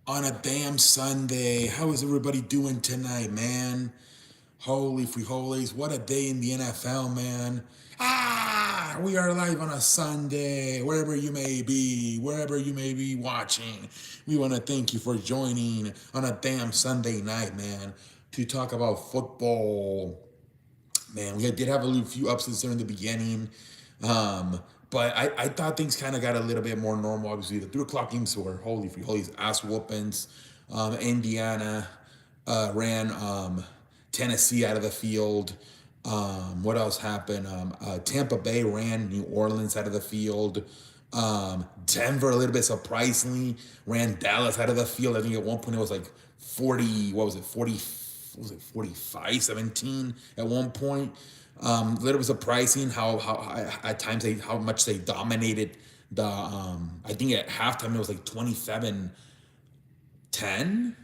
on a damn Sunday. How is everybody doing tonight, man? Holy frijoles, what a day in the NFL, man. We are live on a Sunday, wherever you may be watching. We want to thank you for joining on a damn Sunday night, man, to talk about football. Man, we did have a few upsets there in the beginning. But I thought things kind of got a little bit more normal. Obviously, the 3 o'clock games were holy ass whoopings. Indiana ran Tennessee out of the field. What else happened? Tampa Bay ran New Orleans out of the field. Denver, a little bit surprisingly, ran Dallas out of the field. I think at one point it was like 40, what was it, 40, what was it, 45-17 at one point. A little bit surprising how at times how much they dominated the I think at halftime it was like 27-10.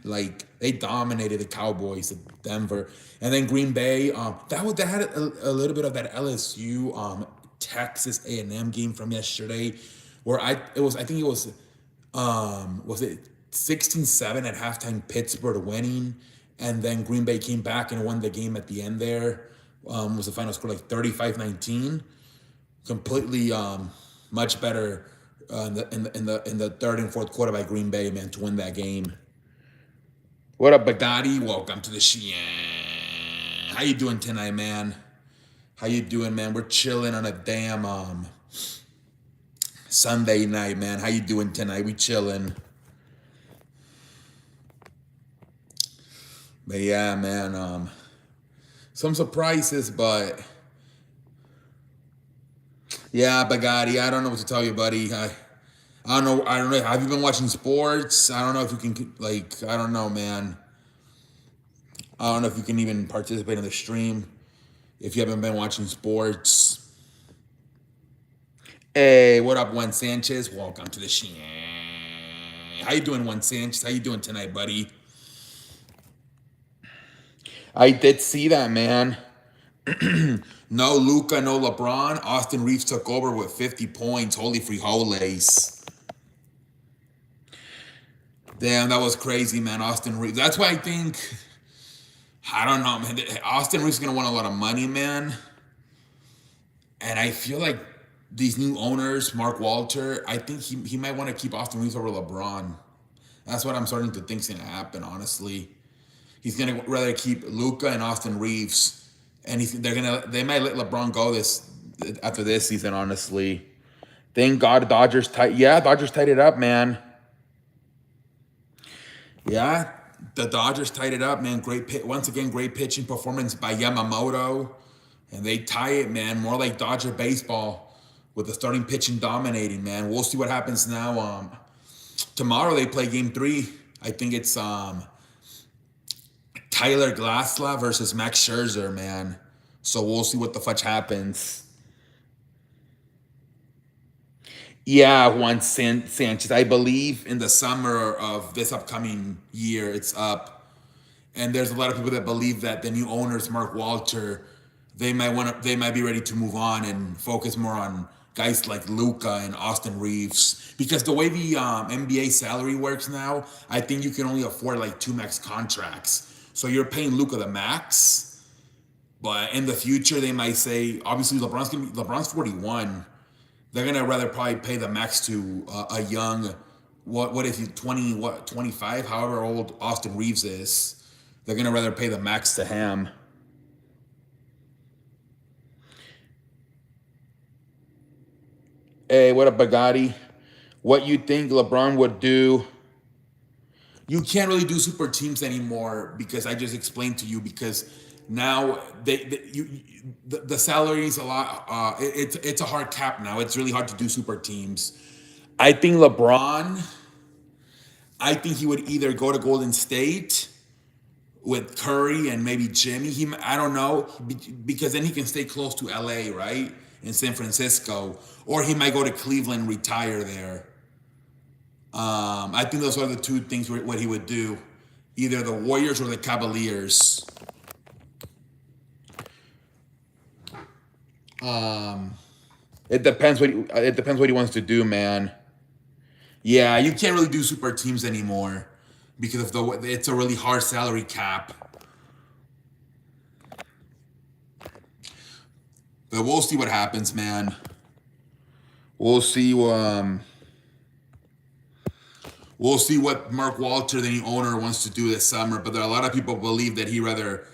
Like they dominated the Cowboys of Denver. And then Green Bay, that had a little bit of that LSU Texas A&M game from yesterday, where I think it was it 16-7 at halftime, Pittsburgh winning, and then Green Bay came back and won the game at the end there. Was the final score like 35-19? Completely much better in the third and fourth quarter by Green Bay, man, to win that game. What up, Bagatti? Welcome to the show. How you doing tonight, man? How you doing, man? We're chilling on a damn Sunday night, man. How you doing tonight? We chilling. But yeah, man. Some surprises, but yeah, Bagatti. I don't know what to tell you, buddy. I don't know. Have you been watching sports? I don't know if you can, like, I don't know, man. I don't know if you can even participate in the stream if you haven't been watching sports. Hey, what up, Juan Sanchez? Welcome to the show. How you doing, Juan Sanchez? How you doing tonight, buddy? I did see that, man. No Luka, no LeBron. Austin Reeves took over with 50 points. Holy frijoles. Damn, that was crazy, man. Austin Reeves. That's why I think, I don't know, man. Austin Reeves is going to want a lot of money, man. And I feel like these new owners, Mark Walter, I think he might want to keep Austin Reeves over LeBron. That's what I'm starting to think is going to happen, honestly. He's going to rather keep Luka and Austin Reeves. And they might let LeBron go after this season, honestly. Thank God Dodgers tied it up, man. Yeah, the Dodgers tied it up, man. Once again, great pitching performance by Yamamoto. And they tie it, man. More like Dodger baseball with the starting pitching dominating, man. We'll see what happens now. Tomorrow they play game 3. I think it's Tyler Glasnow versus Max Scherzer, man. So we'll see what the fudge happens. Yeah, Juan Sanchez. I believe in the summer of this upcoming year, it's up. And there's a lot of people that believe that the new owners, Mark Walter, they might be ready to move on and focus more on guys like Luka and Austin Reeves. Because the way the NBA salary works now, I think you can only afford like 2 max contracts. So you're paying Luka the max, but in the future they might say, obviously LeBron's 41. They're gonna rather probably pay the max to a young, what is he, 25, however old Austin Reeves is. They're gonna rather pay the max to him. Hey, what up, Bagatti? What you think LeBron would do? You can't really do super teams anymore because I just explained to you, because now the salary is a lot. It's a hard cap now. It's really hard to do super teams. I think LeBron. I think he would either go to Golden State with Curry and maybe Jimmy. I don't know, because then he can stay close to LA, right? In San Francisco. Or he might go to Cleveland and retire there. I think those are the 2 things what he would do. Either the Warriors or the Cavaliers. It depends what he wants to do, man. Yeah, you can't really do super teams anymore because of the it's a really hard salary cap. But we'll see what happens, man. We'll see. We'll see what Mark Walter, the new owner, wants to do this summer. But there are a lot of people believe that he rather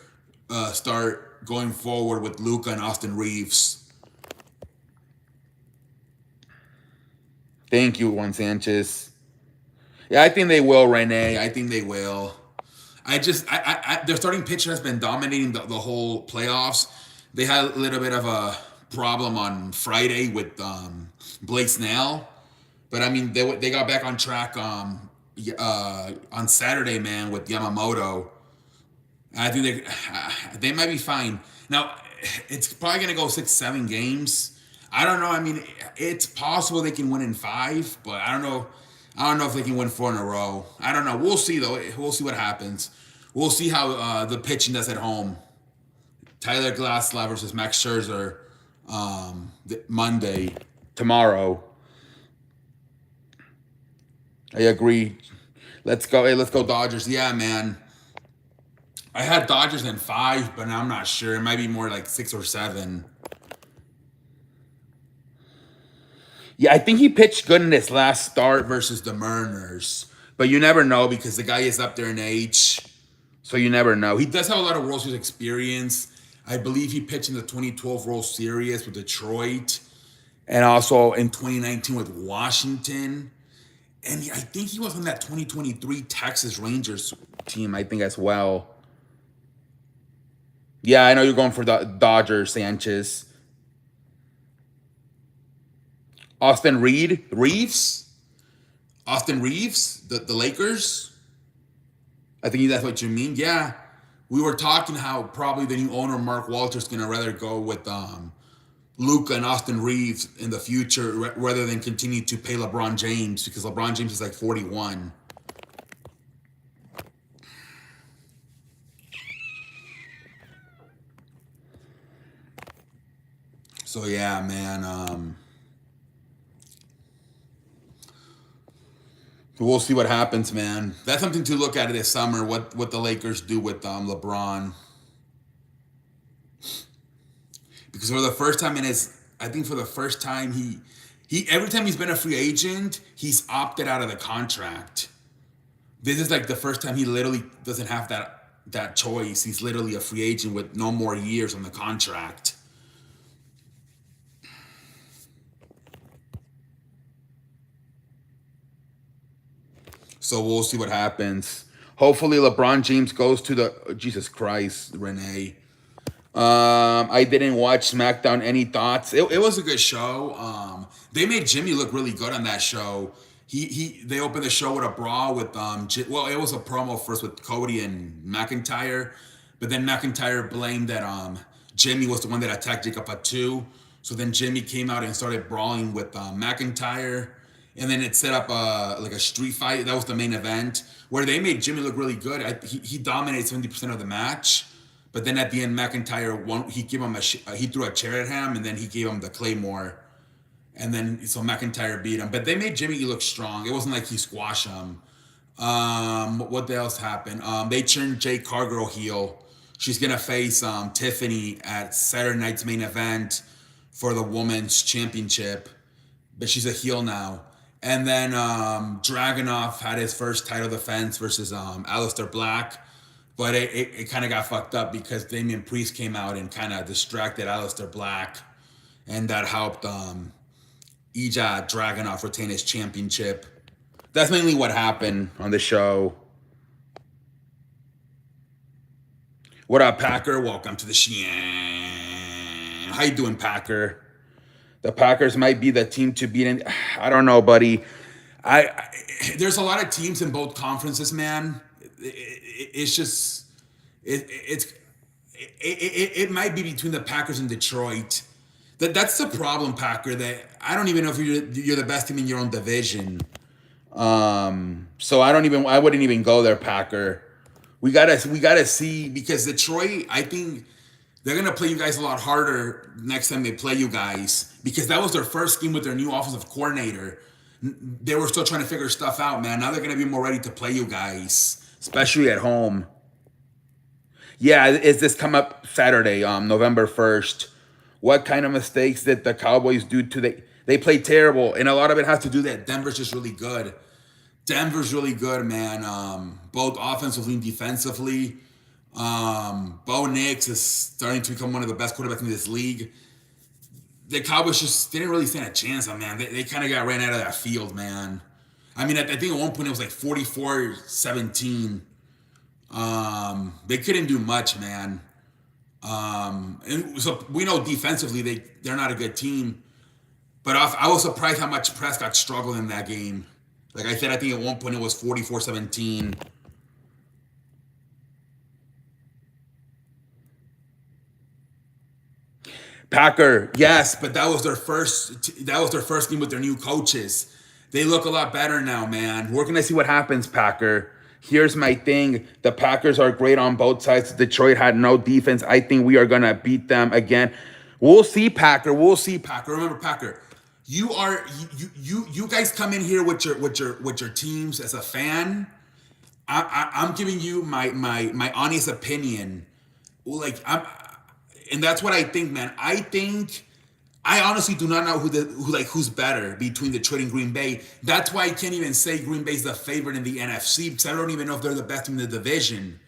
start going forward with Luka and Austin Reeves. Thank you, Juan Sanchez. Yeah, I think they will, Renee. I think they will. Their starting pitcher has been dominating the whole playoffs. They had a little bit of a problem on Friday with Blake Snell, but I mean they got back on track on Saturday, man, with Yamamoto. I think they might be fine. Now it's probably gonna go 6-7 games. I don't know. I mean, it's possible they can win in 5, but I don't know. I don't know if they can win 4 in a row. I don't know. We'll see though. We'll see what happens. We'll see how the pitching does at home. Tyler Glasnow versus Max Scherzer Monday, tomorrow. I agree. Let's go. Hey, let's go Dodgers. Yeah, man. I had Dodgers in 5, but I'm not sure. It might be more like 6 or 7. Yeah, I think he pitched good in his last start versus the Mariners. But you never know because the guy is up there in age. So you never know. He does have a lot of World Series experience. I believe he pitched in the 2012 World Series with Detroit. And also in 2019 with Washington. And I think he was on that 2023 Texas Rangers team, I think, as well. Yeah, I know you're going for the Dodgers, Sanchez. Austin Reeves? Austin Reeves? The Lakers? I think that's what you mean. Yeah. We were talking how probably the new owner, Mark Walter's going to rather go with Luka and Austin Reeves in the future rather than continue to pay LeBron James because LeBron James is like 41. So yeah, man. We'll see what happens, man. That's something to look at this summer. What the Lakers do with LeBron, because for the first time in his, I think for the first time he every time he's been a free agent, he's opted out of the contract. This is like the first time he literally doesn't have that choice. He's literally a free agent with no more years on the contract. So we'll see what happens. Hopefully LeBron James goes to the Jesus Christ, Renee. I didn't watch SmackDown. Any thoughts? It was a good show. They made Jimmy look really good on that show. They opened the show with a brawl with well, it was a promo first with Cody and McIntyre, but then McIntyre blamed that Jimmy was the one that attacked Jacob Fatu. So then Jimmy came out and started brawling with McIntyre. And then it set up like a street fight. That was the main event where they made Jimmy look really good. He dominated 70% of the match, but then at the end, McIntyre won. He gave him he threw a chair at him, and then he gave him the Claymore, and then so McIntyre beat him. But they made Jimmy look strong. It wasn't like he squashed him. What else happened? They turned Jade Cargill heel. She's gonna face Tiffany at Saturday night's main event for the women's championship, but she's a heel now. And then Dragunov had his first title defense versus Aleister Black. But it kind of got fucked up because Damian Priest came out and kind of distracted Aleister Black. And that helped Ilja Dragunov retain his championship. That's mainly what happened on the show. What up, Packer? Welcome to the show. How you doing, Packer? The Packers might be the team to beat. I don't know, buddy. There's a lot of teams in both conferences, man. It's just it might be between the Packers and Detroit. That's the problem, Packer. That I don't even know if you're the best team in your own division. So I wouldn't even go there, Packer. We gotta see because Detroit, I think they're gonna play you guys a lot harder next time they play you guys because that was their first game with their new offensive coordinator. they were still trying to figure stuff out, man. Now they're going to be more ready to play you guys, especially at home. Yeah, is this come up Saturday, November 1st? What kind of mistakes did the Cowboys do to they played terrible, and a lot of it has to do that Denver's just really good. Denver's really good, man. Both offensively and defensively. Bo Nix is starting to become one of the best quarterbacks in this league. The Cowboys just didn't really stand a chance on, man. They kind of got ran out of that field, man. I mean, I think at one point it was like 44-17. They couldn't do much, man. And so we know defensively they're not a good team. But I was surprised how much Prescott struggled in that game. Like I said, I think at one point it was 44-17. Packer, yes, but that was their first. That was their first game with their new coaches. They look a lot better now, man. We're gonna see what happens, Packer. Here's my thing: the Packers are great on both sides. Detroit had no defense. I think we are gonna beat them again. We'll see, Packer. We'll see, Packer. Remember, Packer. You guys come in here with your teams as a fan. I'm giving you my honest opinion. Like and that's what I think, man. I honestly do not know who's better between Detroit and Green Bay. That's why I can't even say Green Bay's the favorite in the NFC because I don't even know if they're the best in the division.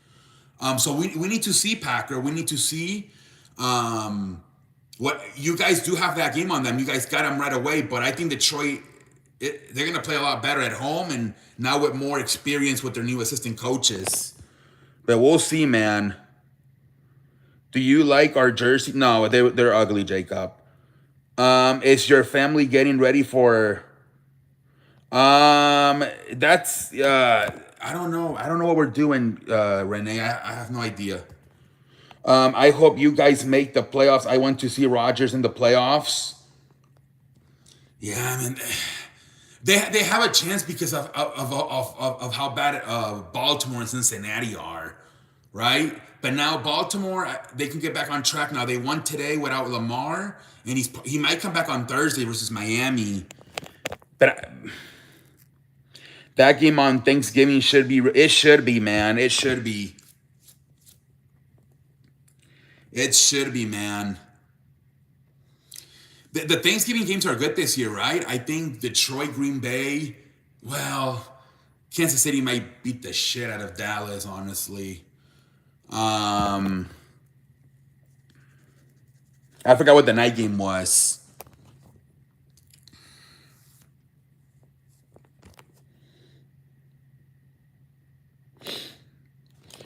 So we need to see, Packer. We need to see what you guys do have that game on them. You guys got them right away, but I think Detroit they're going to play a lot better at home and now with more experience with their new assistant coaches. But we'll see, man. Do you like our jersey? No, they're ugly, Jacob. Is your family getting ready for that's I don't know. I don't know what we're doing, Renee. I have no idea. I hope you guys make the playoffs. I want to see Rodgers in the playoffs. Yeah, I mean they have a chance because of how bad Baltimore and Cincinnati are, right? But now Baltimore, they can get back on track now. They won today without Lamar, and he might come back on Thursday versus Miami. But that game on Thanksgiving should be, man. It should be. It should be, man. The Thanksgiving games are good this year, right? I think Detroit, Green Bay, well, Kansas City might beat the shit out of Dallas, honestly. I forgot what the night game was.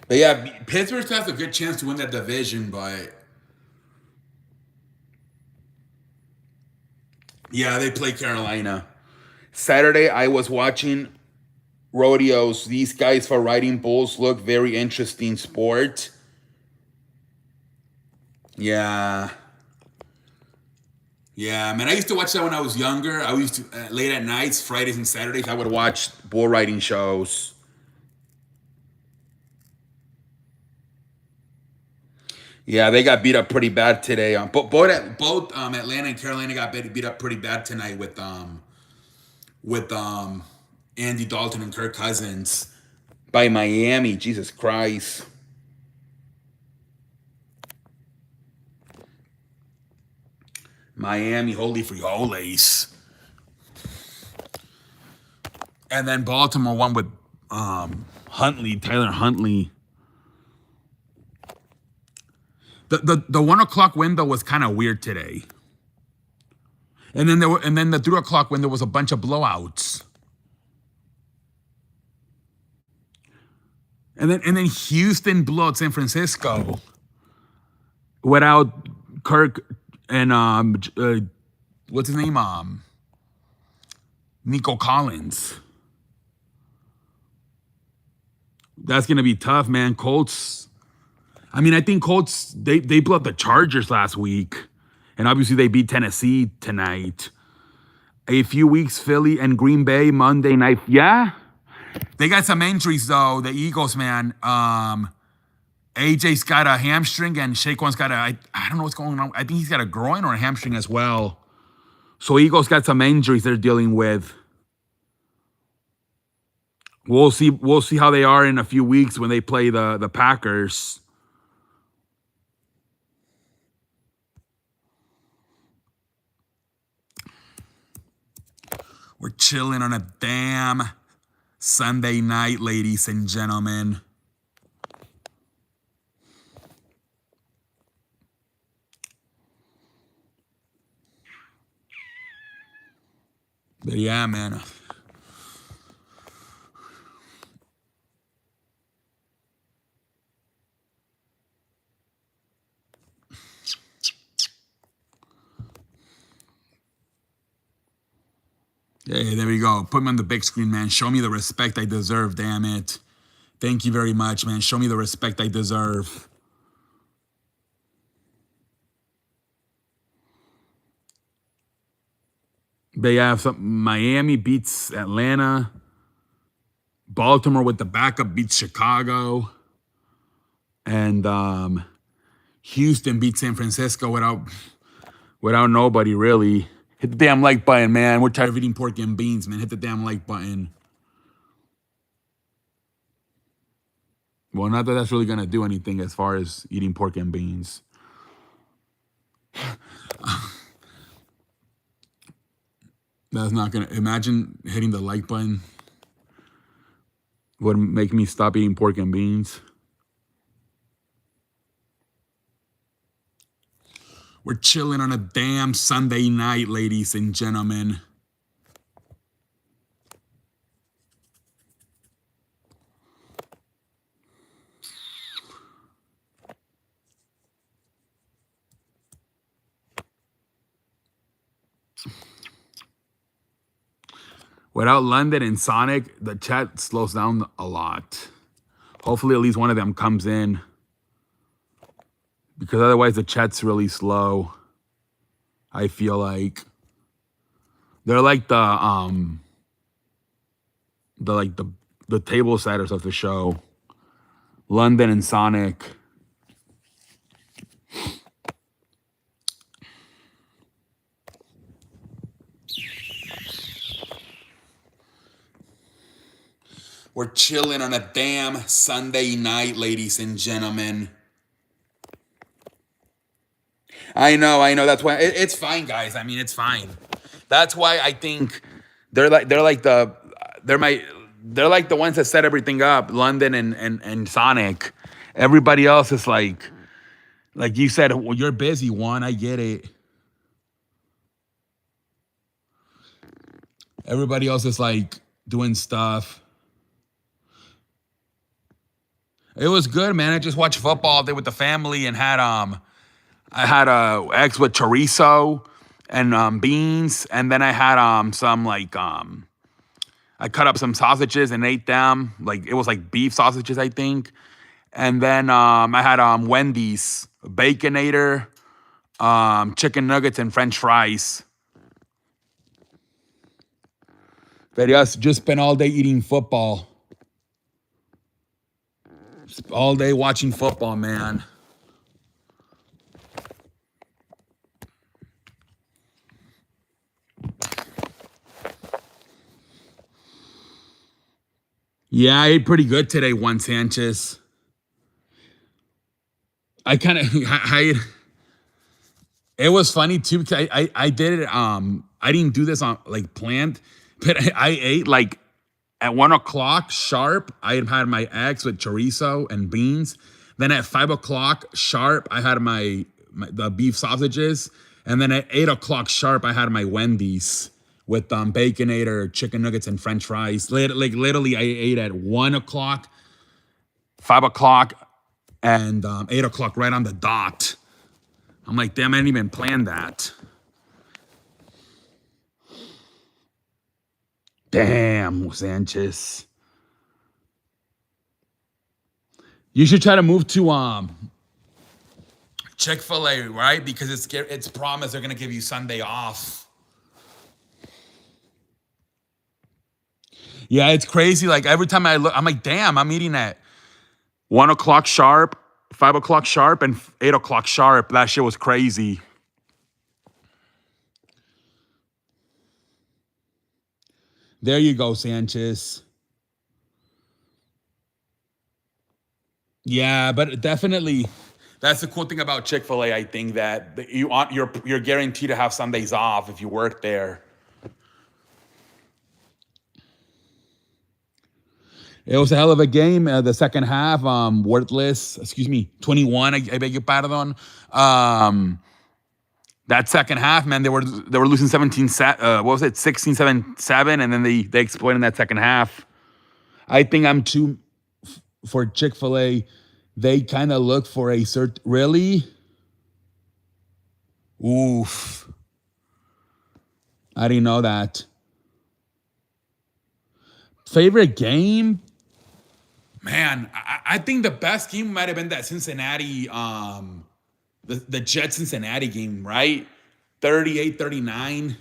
But yeah, Pittsburgh has a good chance to win that division, but yeah, they play Carolina. Saturday, I was watching rodeos. These guys for riding bulls look very interesting sport. Yeah. Yeah, man. I used to watch that when I was younger. I used to late at nights, Fridays and Saturdays, I would watch bull riding shows. Yeah, they got beat up pretty bad today. Both Atlanta and Carolina got beat up pretty bad tonight with Andy Dalton and Kirk Cousins by Miami. Jesus Christ. Miami, holy frijoles. And then Baltimore won with Tyler Huntley. The 1 o'clock window was kind of weird today. And then the 3 o'clock window was a bunch of blowouts. And then Houston blew out San Francisco without Kirk and what's his name? Nico Collins. That's gonna be tough, man. Colts. I mean, I think Colts they blew up the Chargers last week, and obviously they beat Tennessee tonight. A few weeks, Philly and Green Bay Monday night. Yeah, they got some injuries though. The Eagles, man. AJ's got a hamstring and Shaquan's got I don't know what's going on. I think he's got a groin or a hamstring as well. So Eagles got some injuries they're dealing with. We'll see. We'll see how they are in a few weeks when they play the Packers. We're chilling on a damn Sunday night, ladies and gentlemen. But yeah, man. Hey, there we go. Put me on the big screen, man. Show me the respect I deserve, damn it. Thank you very much, man. Show me the respect I deserve. But yeah, Miami beats Atlanta. Baltimore with the backup beats Chicago. And Houston beats San Francisco without nobody, really. Hit the damn like button, man. We're tired of eating pork and beans, man. Hit the damn like button. Well, not that that's really going to do anything as far as eating pork and beans. That's not going to... Imagine hitting the like button would make me stop eating pork and beans. We're chilling on a damn Sunday night, ladies and gentlemen. Without London and Sonic, the chat slows down a lot. Hopefully at least one of them comes in. Because otherwise the chat's really slow. I feel like they're like the table setters of the show. London and Sonic. We're chilling on a damn Sunday night, ladies and gentlemen. I know. That's why it's fine, guys. I mean, it's fine. That's why I think they're like the ones that set everything up. London and Sonic. Everybody else is like you said. Well, you're busy, Juan. I get it. Everybody else is like doing stuff. It was good, man. I just watched football all day with the family and had I had eggs with chorizo and beans, and then I had some like I cut up some sausages and ate them. Like it was like beef sausages, I think. And then I had Wendy's Baconator, chicken nuggets and French fries. But yes, just spent all day eating football. All day watching football, man. Yeah, I ate pretty good today, Juan Sanchez. It was funny too because I did it. I didn't do this on like planned, but I ate like at 1 o'clock sharp. I had my eggs with chorizo and beans. Then at 5 o'clock sharp, I had the beef sausages, and then at 8 o'clock sharp, I had my Wendy's with Baconator, chicken nuggets, and French fries. Like literally, I ate at 1 o'clock, 5 o'clock, and 8 o'clock right on the dot. I'm like, damn, I didn't even plan that. Damn, Sanchez. You should try to move to Chick-fil-A, right? Because it's promised they're gonna give you Sunday off. Yeah, it's crazy. Like every time I look, I'm like, damn, I'm eating at 1 o'clock sharp, 5 o'clock sharp, and 8 o'clock sharp. That shit was crazy. There you go, Sanchez. Yeah, but definitely, that's the cool thing about Chick-fil-A. I think that you're guaranteed to have Sundays off if you work there. It was a hell of a game. The second half, worthless. Excuse me, 21. I beg your pardon. Um, that second half, man, they were losing 17. What was it? 16, 7, 7, and then they exploited in that second half. I think I'm too for Chick-fil-A. They kind of look for a cert. Really? Oof. I didn't know that. Favorite game? Man, I think the best game might have been that Cincinnati, the Jets Cincinnati game, right? 38-39.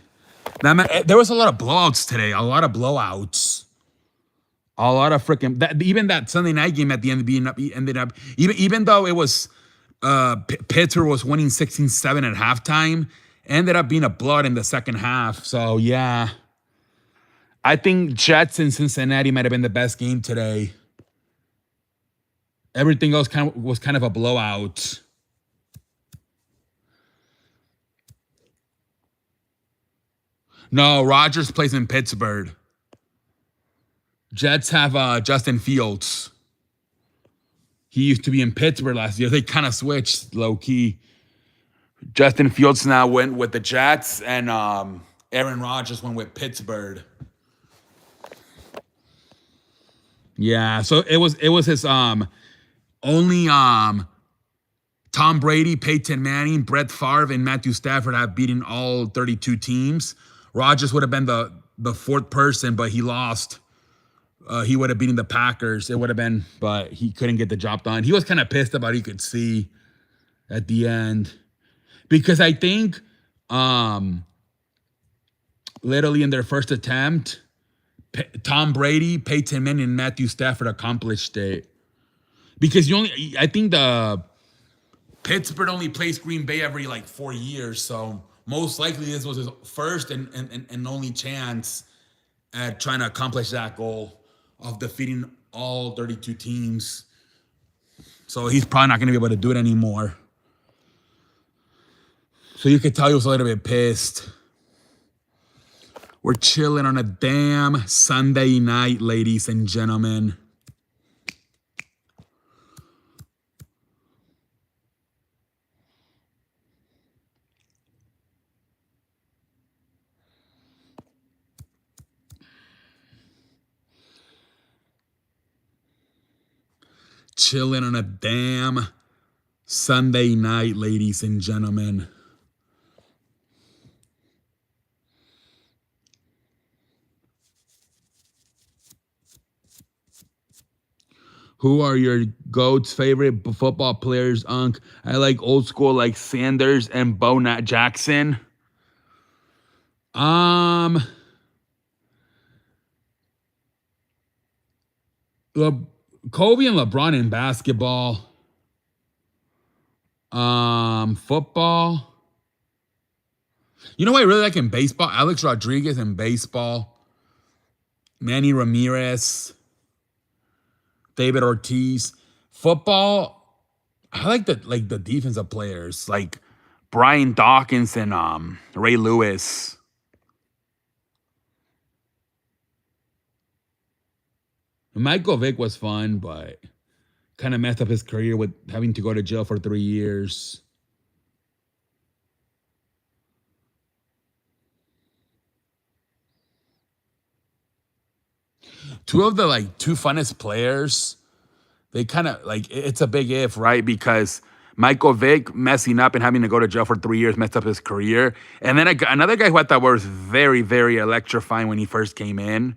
Now, man, there was a lot of blowouts today. A lot of blowouts. A lot of freaking even that Sunday night game at the end ended up even though it was Pittsburgh was winning 16-7 at halftime, ended up being a blowout in the second half. So yeah. I think Jets and Cincinnati might have been the best game today. Everything else was kind of a blowout. No, Rodgers plays in Pittsburgh. Jets have Justin Fields. He used to be in Pittsburgh last year. They kind of switched low key. Justin Fields now went with the Jets, and Aaron Rodgers went with Pittsburgh. Yeah, so it was his only Tom Brady, Peyton Manning, Brett Favre, and Matthew Stafford have beaten all 32 teams. Rodgers would have been the fourth person, but he lost. He would have beaten the Packers. It would have been, but he couldn't get the job done. He was kind of pissed about it. You could see at the end. Because I think literally in their first attempt, Tom Brady, Peyton Manning, and Matthew Stafford accomplished it. Because I think the Pittsburgh only plays Green Bay every like 4 years, so most likely this was his first and only chance at trying to accomplish that goal of defeating all 32 teams. So he's probably not going to be able to do it anymore. So you could tell he was a little bit pissed. We're chilling on a damn Sunday night, ladies and gentlemen. Chilling on a damn Sunday night, ladies and gentlemen. Who are your GOAT's favorite football players, Unc? I like old school like Sanders and Bo Jackson. Kobe and LeBron in basketball. Football. You know what I really like in baseball? Alex Rodriguez in baseball. Manny Ramirez. David Ortiz. Football, I like the defensive players like Brian Dawkins and Ray Lewis. Michael Vick was fun, but kind of messed up his career with having to go to jail for 3 years. Two of the two funnest players, they kind of it's a big if, right? Because Michael Vick messing up and having to go to jail for 3 years messed up his career. And then another guy who I thought was very, very electrifying when he first came in,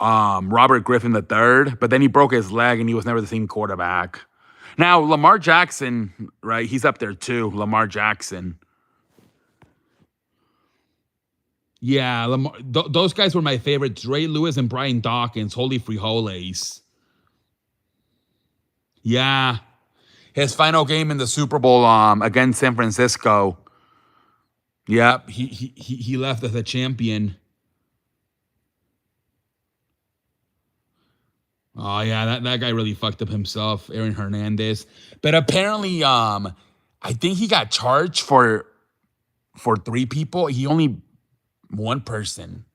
Robert Griffin III, but then he broke his leg and he was never the same quarterback. Now, Lamar Jackson, right? He's up there too, Lamar Jackson. Yeah, those guys were my favorites. Ray Lewis and Brian Dawkins, holy frijoles. Yeah. His final game in the Super Bowl against San Francisco. Yep, he left as a champion. Oh yeah, that guy really fucked up himself, Aaron Hernandez. But apparently, I think he got charged for three people. He only one person.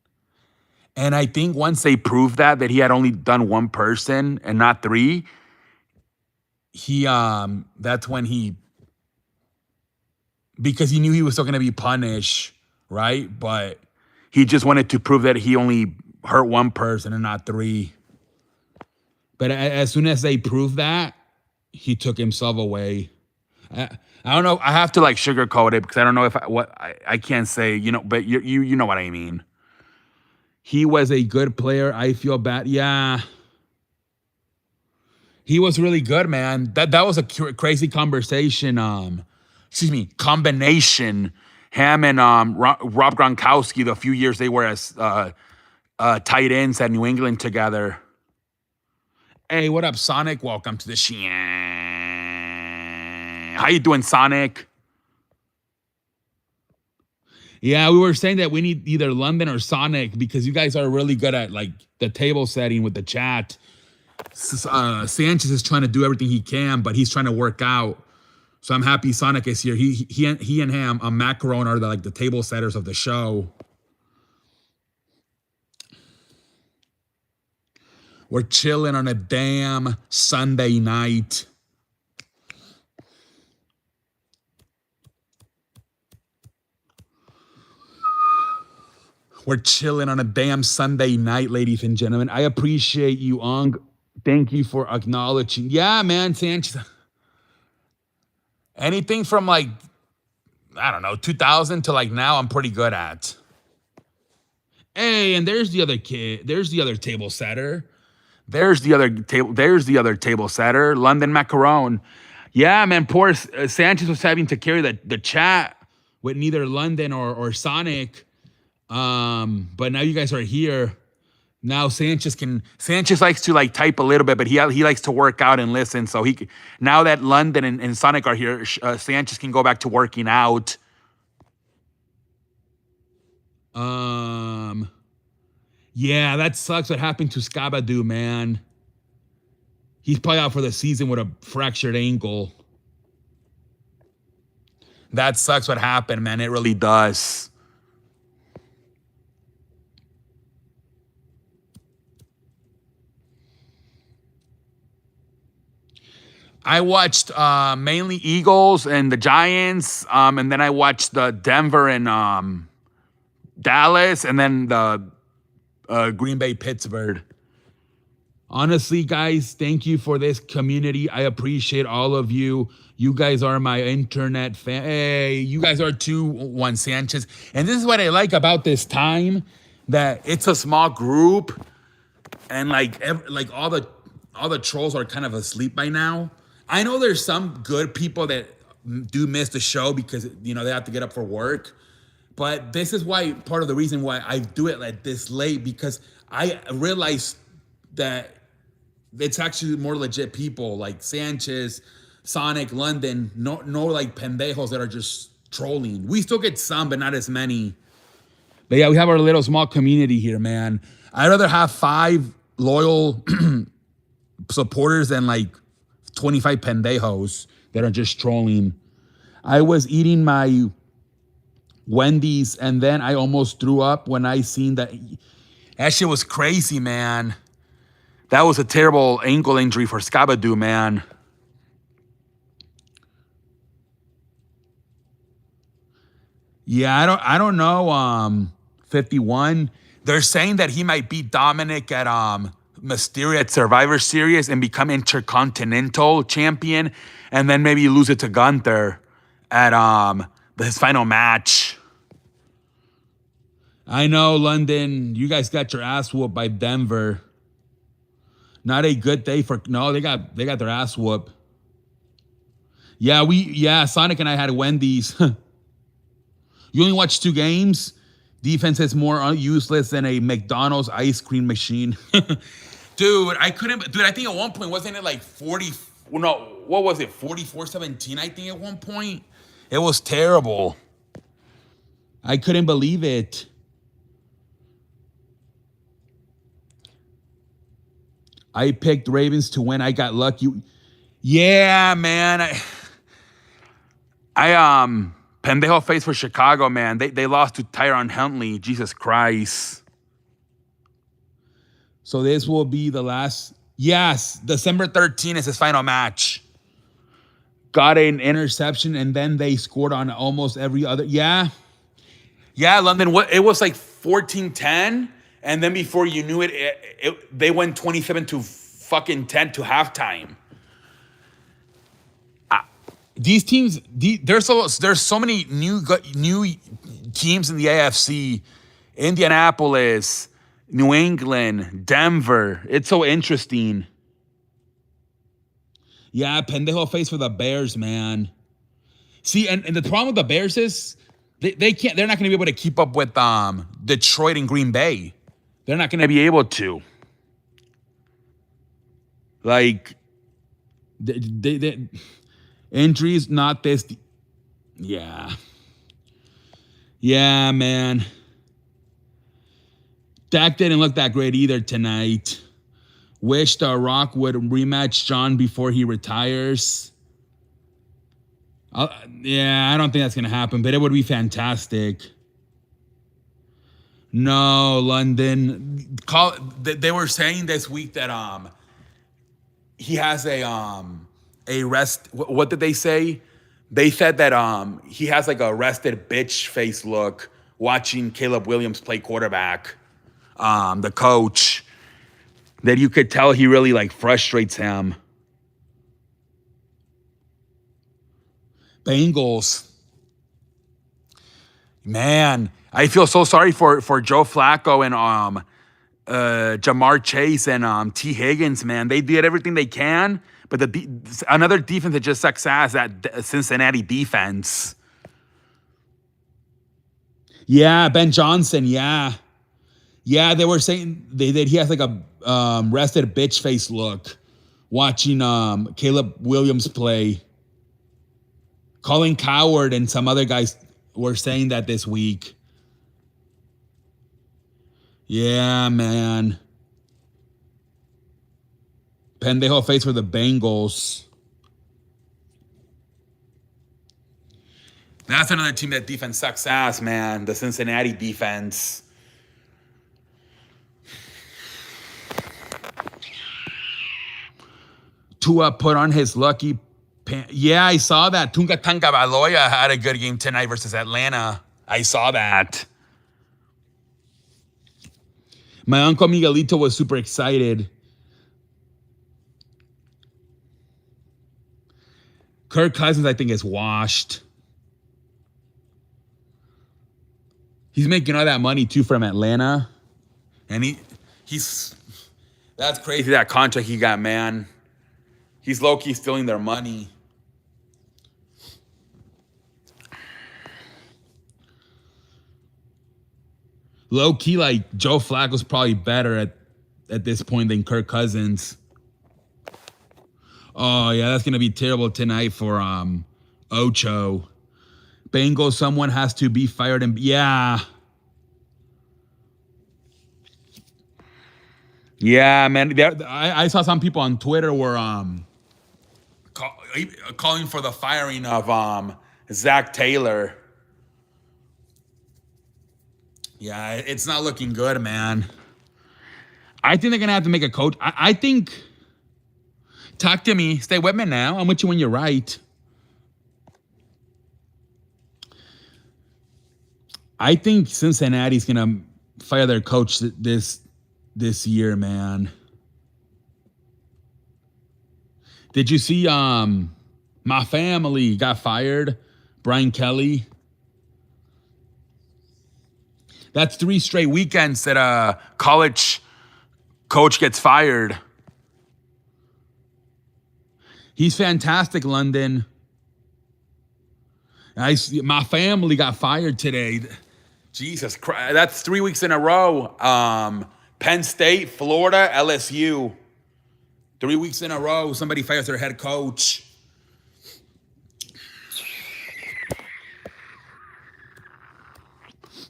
And I think once they proved that he had only done one person and not three, he that's when he, because he knew he was still gonna be punished, right? But he just wanted to prove that he only hurt one person and not three. But as soon as they proved that, he took himself away. I, I don't know. I have to like sugarcoat it because I don't know if I can't say, but you know what I mean. He was a good player. I feel bad. Yeah. He was really good, man. That was a crazy conversation. Combination. Him and Rob Gronkowski. The few years they were as tight ends at New England together. Hey, what up, Sonic? Welcome to the show. How you doing, Sonic? Yeah, we were saying that we need either London or Sonic because you guys are really good at like the table setting with the chat. Sanchez is trying to do everything he can, but he's trying to work out. So I'm happy Sonic is here. He and him, Macaron are the table setters of the show. We're chilling on a damn Sunday night. We're chilling on a damn Sunday night, ladies and gentlemen. I appreciate you, Ong. Thank you for acknowledging. Yeah, man, Sanchez. Anything from I don't know, 2000 to now, I'm pretty good at. Hey, and there's the other kid. There's the other table setter. There's the other table setter, London Macaron. Yeah, man, poor Sanchez was having to carry the chat with neither London or Sonic. But now you guys are here. Now Sanchez likes to type a little bit, but he likes to work out and listen. So now that London and Sonic are here, Sanchez can go back to working out. Yeah, that sucks what happened to Scabadoo, man. He's probably out for the season with a fractured ankle. That sucks what happened, man. It really does. I watched mainly Eagles and the Giants, and then I watched the Denver and Dallas, and then the Green Bay Pittsburgh. Honestly, guys, thank you for this community. I appreciate all of you. You guys are my internet fan. Hey, you guys are too, Juan Sanchez. And this is what I like about this time, that it's a small group, and all the trolls are kind of asleep by now. I know there's some good people that do miss the show because they have to get up for work. But this is why part of the reason why I do it this late, because I realize that it's actually more legit people like Sanchez, Sonic, London, no pendejos that are just trolling. We still get some, but not as many. But yeah, we have our little small community here, man. I'd rather have 5 loyal supporters than 25 pendejos that are just trolling. I was eating my Wendy's and then I almost threw up when I seen that. That shit was crazy, man. That was a terrible ankle injury for Scabadoo, man. Yeah, I don't know. 51. They're saying that he might beat Dominic at Mysterio at Survivor Series and become Intercontinental Champion, and then maybe lose it to Gunther at his final match. I know, London. You guys got your ass whooped by Denver. Not a good day for they got their ass whooped. Yeah, Sonic and I had Wendy's. You only watched 2 games. Defense is more useless than a McDonald's ice cream machine. Dude, I think at one point, wasn't it 40? No, what was it? 44-17, I think at one point. It was terrible. I couldn't believe it. I picked Ravens to win. I got lucky. Yeah, man. Pendejo face for Chicago, man. They lost to Tyron Huntley. Jesus Christ. So this will be the last. Yes, December 13th is his final match. Got an interception, and then they scored on almost every other. Yeah. Yeah, London. It was like 14-10, and then before you knew it, they went 27 to fucking 10 to halftime. These teams, there's so many new teams in the AFC. Indianapolis, New England, Denver. It's so interesting. Yeah, pendejo face for the Bears, man. See, and the problem with the Bears is they can't. They're not going to be able to keep up with Detroit and Green Bay. They're not going to be able to. Like, they injuries, not this. Yeah. Yeah, man. Dak didn't look that great either tonight. Wish The Rock would rematch John before he retires. Yeah, I don't think that's going to happen, but it would be fantastic. No, London. They were saying this week that he has a rest. What did they say? They said that he has like a rested bitch face look watching Caleb Williams play quarterback. The coach, that you could tell he really like frustrates him. Bengals. Man, I feel so sorry for Joe Flacco and Jamar Chase and T. Higgins, man. They did everything they can, but another defense that just sucks ass, that Cincinnati defense. Yeah, Ben Johnson, yeah. Yeah, they were saying that he has like a rested bitch face look watching Caleb Williams play. Colin Coward and some other guys were saying that this week. Yeah, man. Pendejo face for the Bengals. That's another team that defense sucks ass, man. The Cincinnati defense. Tua put on his lucky pants. Yeah, I saw that. Tunga Tagovailoa had a good game tonight versus Atlanta. I saw that. My uncle Miguelito was super excited. Kirk Cousins, I think, is washed. He's making all that money, too, from Atlanta. And he's... That's crazy, that contract he got, man. He's low-key stealing their money. Low-key, like, Joe Flacco's probably better at this point than Kirk Cousins. Oh, yeah, that's going to be terrible tonight for Ocho. Bengals, someone has to be fired. And yeah. Yeah, man. I saw some people on Twitter were calling for the firing of Zach Taylor. Yeah, it's not looking good, man. I think they're going to have to make a coach. I think... Talk to me. Stay with me now. I'm with you when you're right. I think Cincinnati's going to fire their coach this year, man. Did you see my family got fired? Brian Kelly. That's 3 straight weekends that a college coach gets fired. He's fantastic, London. My family got fired today. Jesus Christ. That's 3 weeks in a row. Penn State, Florida, LSU. 3 weeks in a row, somebody fires their head coach.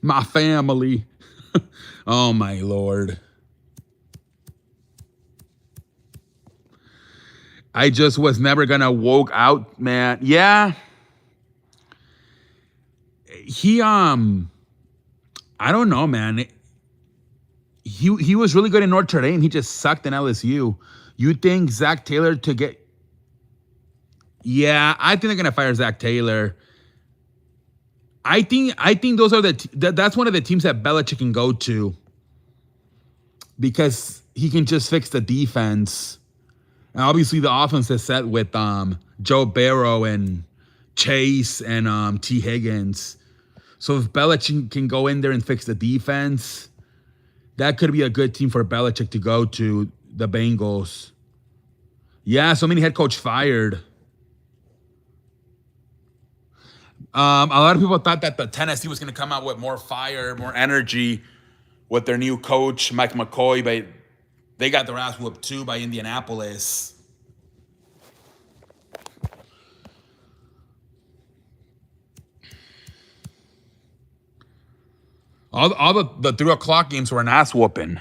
My family. Oh, my Lord. I just was never gonna woke out, man. Yeah, he I don't know, man. He was really good in Notre Dame. He just sucked in LSU. You think Zach Taylor to get? Yeah, I think they're gonna fire Zach Taylor. I think those are that's one of the teams that Belichick can go to because he can just fix the defense. And obviously the offense is set with Joe Barrow and Chase and T. Higgins. So if Belichick can go in there and fix the defense, that could be a good team for Belichick to go to, the Bengals. Yeah, so many head coach fired. A lot of people thought that the Tennessee was going to come out with more fire, more energy with their new coach, Mike McCoy, but they got their ass whooped too by Indianapolis. All the 3 o'clock games were an ass whooping.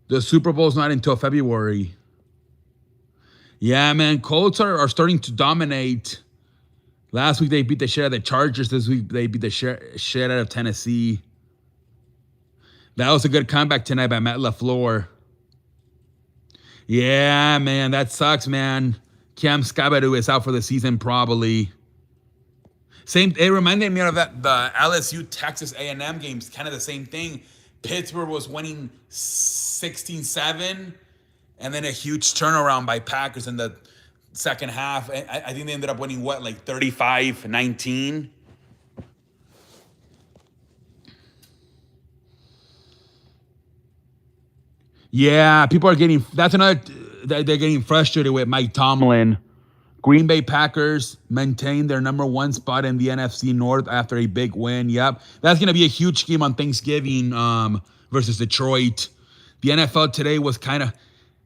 The Super Bowl's not until February. Yeah, man, Colts are starting to dominate. Last week they beat the shit out of the Chargers. This week they beat the shit out of Tennessee. That was a good comeback tonight by Matt LaFleur. Yeah, man, that sucks, man. Cam Scabadoo is out for the season probably. It reminded me of that the LSU Texas A&M games, kind of the same thing. Pittsburgh was winning 16-7, and then a huge turnaround by Packers in the second half. I think they ended up winning, what, like 35-19? Yeah, people are getting, that's another, they're getting frustrated with Mike Tomlin. Green Bay Packers maintain their number 1 spot in the NFC North after a big win. Yep. That's going to be a huge game on Thanksgiving versus Detroit. The NFL today was kind of,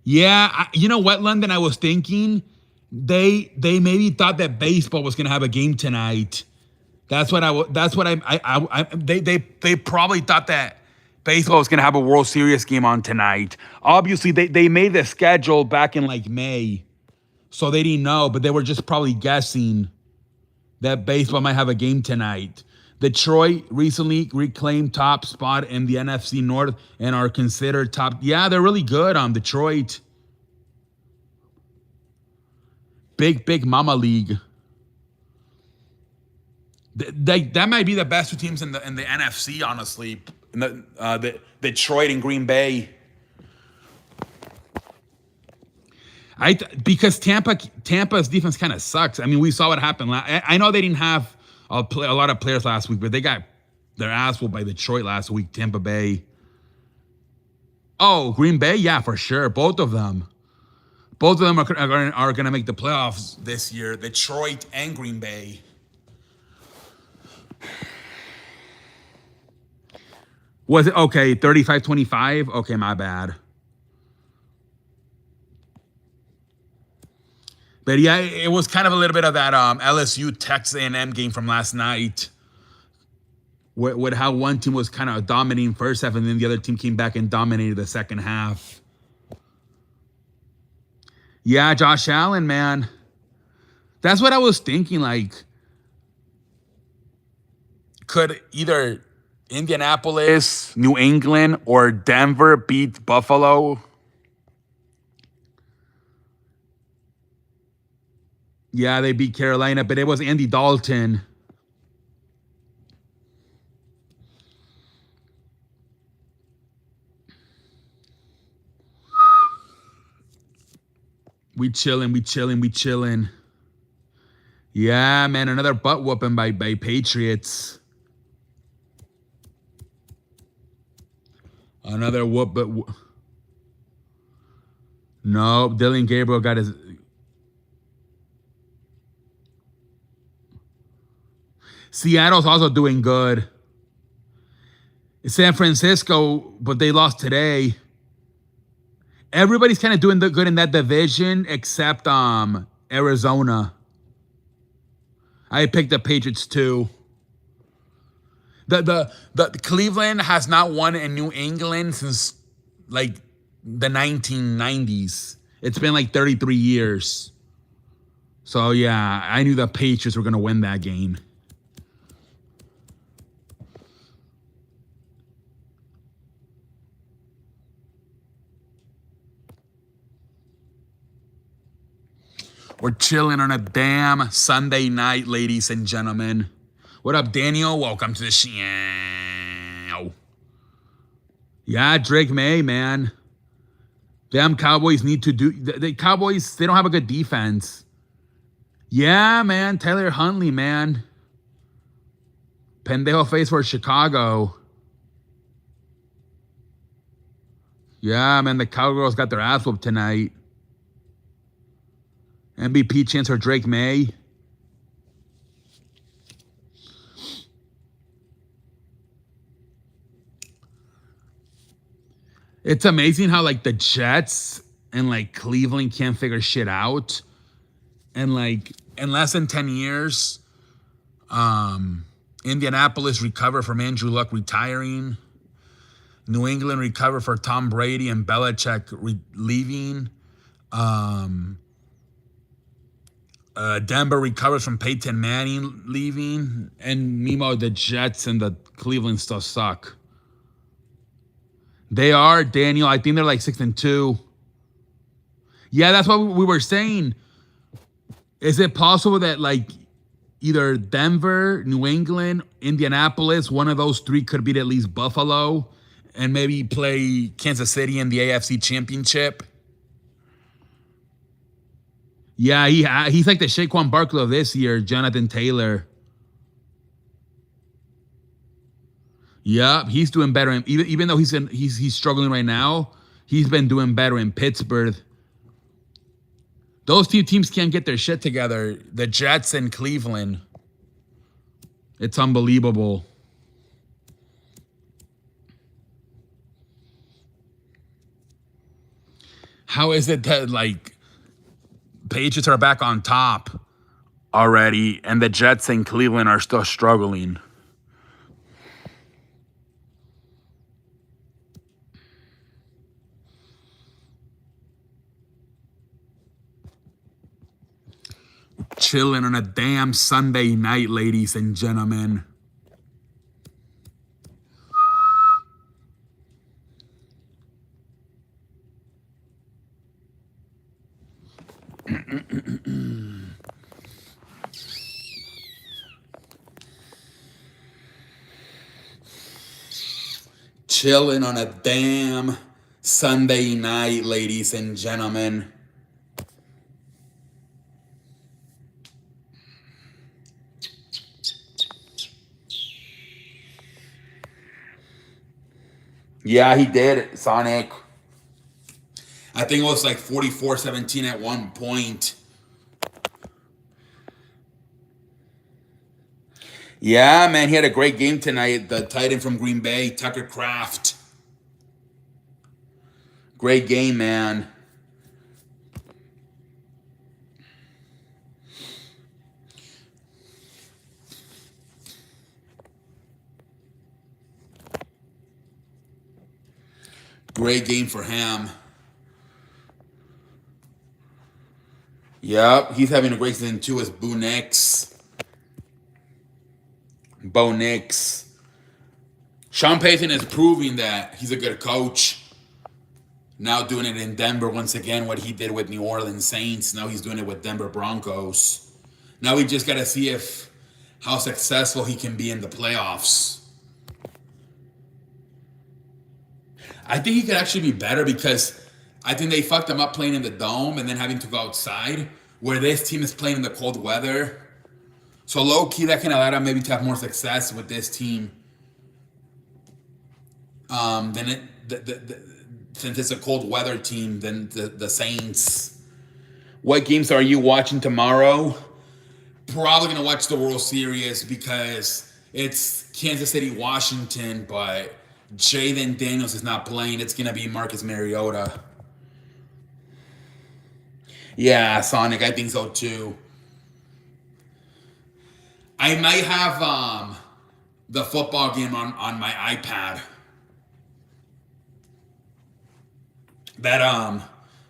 you know what, London? I was thinking they maybe thought that baseball was going to have a game tonight. They probably thought that baseball was going to have a World Series game on tonight. Obviously, they made the schedule back in like May. So they didn't know, but they were just probably guessing that baseball might have a game tonight. Detroit recently reclaimed top spot in the NFC North and are considered top. Yeah, they're really good on Detroit. Big Mama League. That might be the best 2 teams in the NFC, honestly. In the Detroit and Green Bay. Because Tampa's defense kind of sucks. I mean, we saw what happened. I know they didn't have a lot of players last week, but they got their ass whooped by Detroit last week. Tampa Bay. Oh, Green Bay, yeah, for sure. Both of them are going to make the playoffs this year. Detroit and Green Bay. Was it okay? 35-25. Okay, my bad. But yeah, it was kind of a little bit of that LSU Texas A&M game from last night, with how one team was kind of dominating first half, and then the other team came back and dominated the second half. Yeah, Josh Allen, man, that's what I was thinking. Like, could either Indianapolis, New England, or Denver beat Buffalo? Yeah, they beat Carolina, but it was Andy Dalton. We chilling. Yeah, man, another butt whooping by Patriots. Another whoop, but no, Dylan Gabriel got his. Seattle's also doing good. San Francisco, but they lost today. Everybody's kind of doing good in that division except Arizona. I picked the Patriots too. The Cleveland has not won in New England since like the 1990s. It's been like 33 years. So yeah, I knew the Patriots were gonna win that game. We're chilling on a damn Sunday night, ladies and gentlemen. What up, Daniel? Welcome to the show. Yeah, Drake May, man. Damn Cowboys need to do. The Cowboys, they don't have a good defense. Yeah, man. Taylor Huntley, man. Pendejo face for Chicago. Yeah, man. The Cowgirls got their ass whooped tonight. MVP chance for Drake May. It's amazing how like the Jets and like Cleveland can't figure shit out. And like in less than 10 years, Indianapolis recovered from Andrew Luck retiring. New England recovered for Tom Brady and Belichick leaving. Denver recovers from Peyton Manning leaving. And meanwhile, the Jets and the Cleveland still suck. They are, Daniel. I think they're like 6-2. Yeah, that's what we were saying. Is it possible that like either Denver, New England, Indianapolis, one of those three could beat at least Buffalo and maybe play Kansas City in the AFC Championship? Yeah, he's like the Saquon Barkley of this year, Jonathan Taylor. Yep, he's doing better. Even though he's struggling right now, he's been doing better in Pittsburgh. Those two teams can't get their shit together. The Jets and Cleveland. It's unbelievable. How is it that like Patriots are back on top already and the Jets and Cleveland are still struggling? Chilling on a damn Sunday night, ladies and gentlemen. Chilling on a damn Sunday night, ladies and gentlemen. Yeah, he did, Sonic. I think it was like 44-17 at one point. Yeah, man, he had a great game tonight. The tight end from Green Bay, Tucker Kraft. Great game, man. Great game for him. Yep, he's having a great season too as Bo Nix. Sean Payton is proving that he's a good coach. Now doing it in Denver once again, what he did with New Orleans Saints. Now he's doing it with Denver Broncos. Now we just got to see how successful he can be in the playoffs. I think he could actually be better because I think they fucked him up playing in the dome and then having to go outside, where this team is playing in the cold weather. So low-key, that can allow him maybe to have more success with this team since it's a cold weather team than the Saints. What games are you watching tomorrow? Probably going to watch the World Series because it's Kansas City, Washington, but Jaden Daniels is not playing. It's going to be Marcus Mariota. Yeah, Sonic, I think so too. I might have the football game on my iPad. That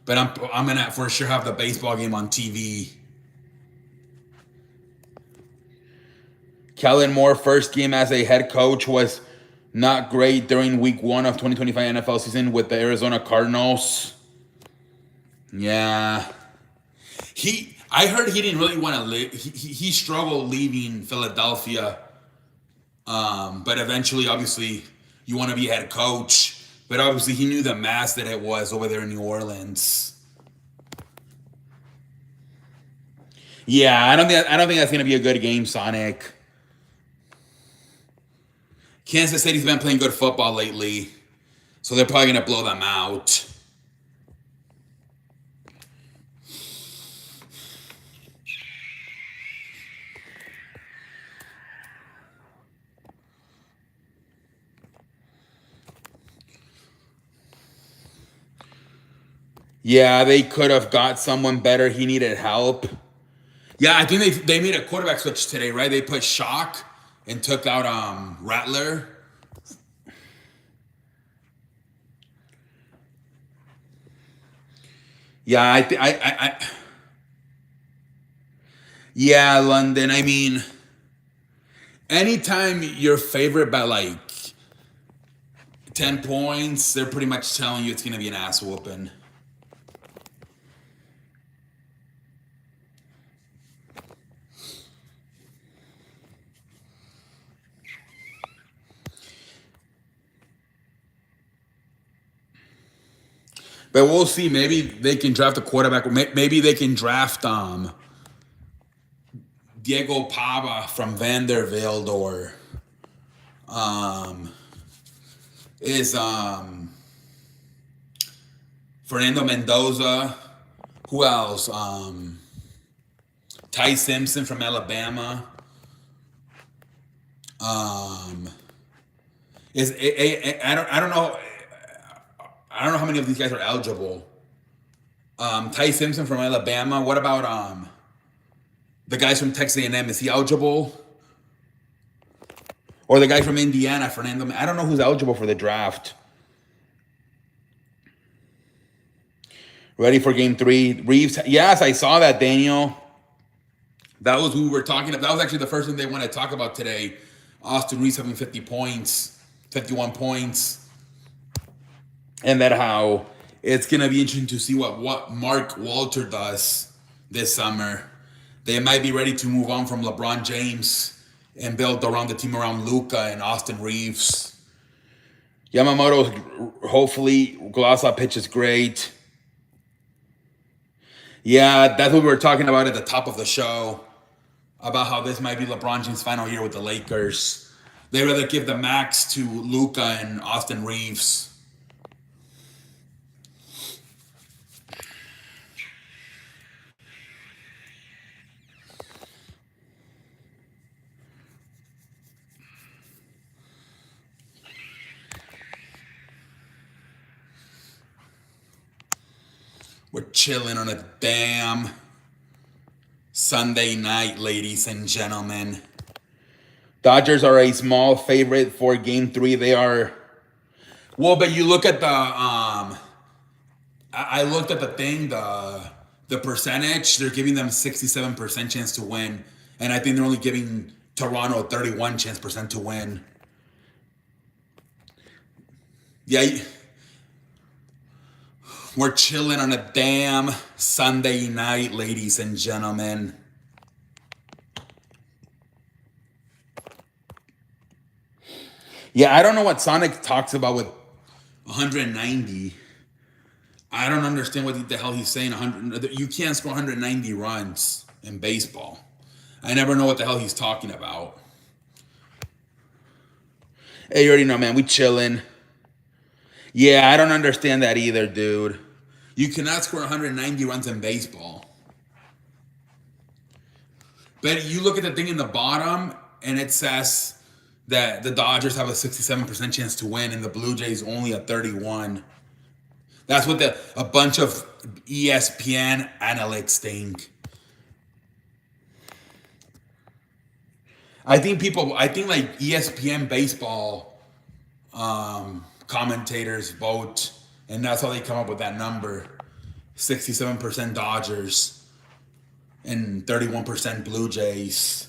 but I'm gonna for sure have the baseball game on TV. Kellen Moore first game as a head coach was not great during week 1 of 2025 NFL season with the Arizona Cardinals. Yeah. I heard he didn't really want to live. He struggled leaving Philadelphia. But eventually, obviously, you want to be head coach. But obviously, he knew the mess that it was over there in New Orleans. Yeah, I don't think that's gonna be a good game, Sonic. Kansas City's been playing good football lately, so they're probably gonna blow them out. Yeah, they could have got someone better. He needed help. Yeah, I think they made a quarterback switch today, right? They put Shock and took out Rattler. Yeah, yeah, London. I mean, anytime you're favored by like 10 points, they're pretty much telling you it's gonna be an ass whooping. But we'll see. Maybe they can draft a quarterback. Maybe they can draft Diego Pava from Vanderbilt or um, is Fernando Mendoza. Who else? Ty Simpson from Alabama. Is I don't know. I don't know how many of these guys are eligible. Ty Simpson from Alabama. What about the guys from Texas A&M? Is he eligible? Or the guy from Indiana, Fernando? I don't know who's eligible for the draft. Ready for game 3. Reeves. Yes, I saw that, Daniel. That was who we were talking about. That was actually the first thing they want to talk about today. Austin Reeves having 50 points, 51 points. And that how it's going to be interesting to see what Mark Walter does this summer. They might be ready to move on from LeBron James and build around the team around Luka and Austin Reeves. Yamamoto, hopefully, Glossa pitches great. Yeah, that's what we were talking about at the top of the show, about how this might be LeBron James' final year with the Lakers. They'd rather give the max to Luka and Austin Reeves. We're chilling on a damn Sunday night, ladies and gentlemen. Dodgers are a small favorite for game 3. They are. Well, but you look at the I looked at the thing, the percentage. They're giving them 67% chance to win, and I think they're only giving Toronto 31% to win. Yeah. We're chilling on a damn Sunday night, ladies and gentlemen. Yeah, I don't know what Sonic talks about with 190. I don't understand what the hell he's saying. 100. You can't score 190 runs in baseball. I never know what the hell he's talking about. Hey, you already know, man. We chilling. Yeah, I don't understand that either, dude. You cannot score 190 runs in baseball. But you look at the thing in the bottom, and it says that the Dodgers have a 67% chance to win, and the Blue Jays only a 31. That's what a bunch of ESPN analysts think. I think like ESPN baseball commentators vote And that's how they come up with that number. 67% Dodgers and 31% Blue Jays.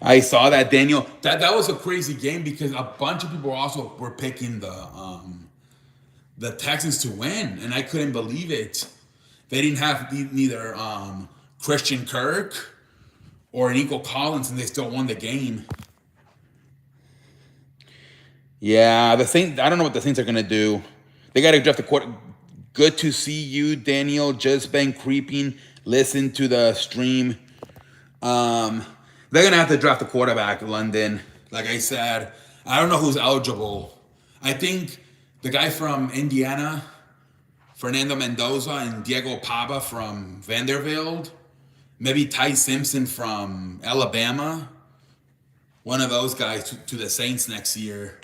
I saw that, Daniel. That was a crazy game because a bunch of people also were picking the Texans to win, and I couldn't believe it. They didn't have neither Christian Kirk or Nico Collins, and they still won the game. Yeah, the Saints. I don't know what the Saints are gonna do. They got to draft a quarter. Good to see you, Daniel. Just been creeping. Listen to the stream. They're gonna have to draft a quarterback, London. Like I said, I don't know who's eligible. I think the guy from Indiana, Fernando Mendoza, and Diego Pava from Vanderbilt. Maybe Ty Simpson from Alabama. One of those guys to the Saints next year.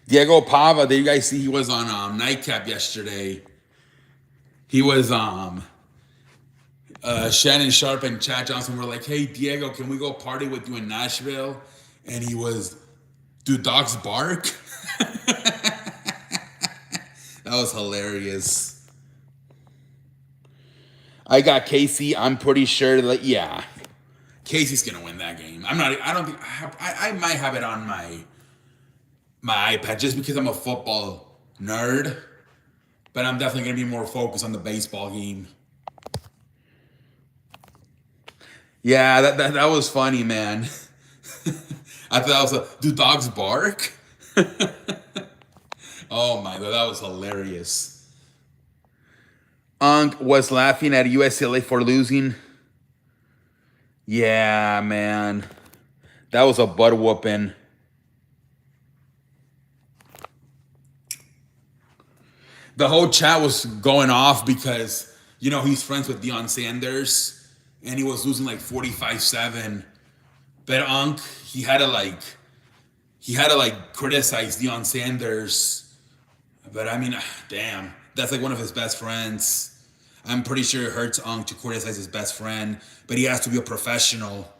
Diego Pava, did you guys see he was on Nightcap yesterday? He was Shannon Sharp and Chad Johnson were like, "Hey Diego, can we go party with you in Nashville?" And he was, "Do dogs bark?" That was hilarious. I got Casey. I'm pretty sure that yeah, Casey's gonna win that game. I'm not. I don't think I might have it on my iPad just because I'm a football nerd, but I'm definitely gonna be more focused on the baseball game. Yeah, that was funny, man. I thought that was do dogs bark? Oh my god, that was hilarious. Unk was laughing at UCLA for losing. Yeah, man. That was a butt whooping. The whole chat was going off because, he's friends with Deion Sanders and he was losing like 45-7. But Unk, he had to criticize Deion Sanders. But I mean, damn, that's like one of his best friends. I'm pretty sure it hurts Unk to criticize his best friend, but he has to be a professional.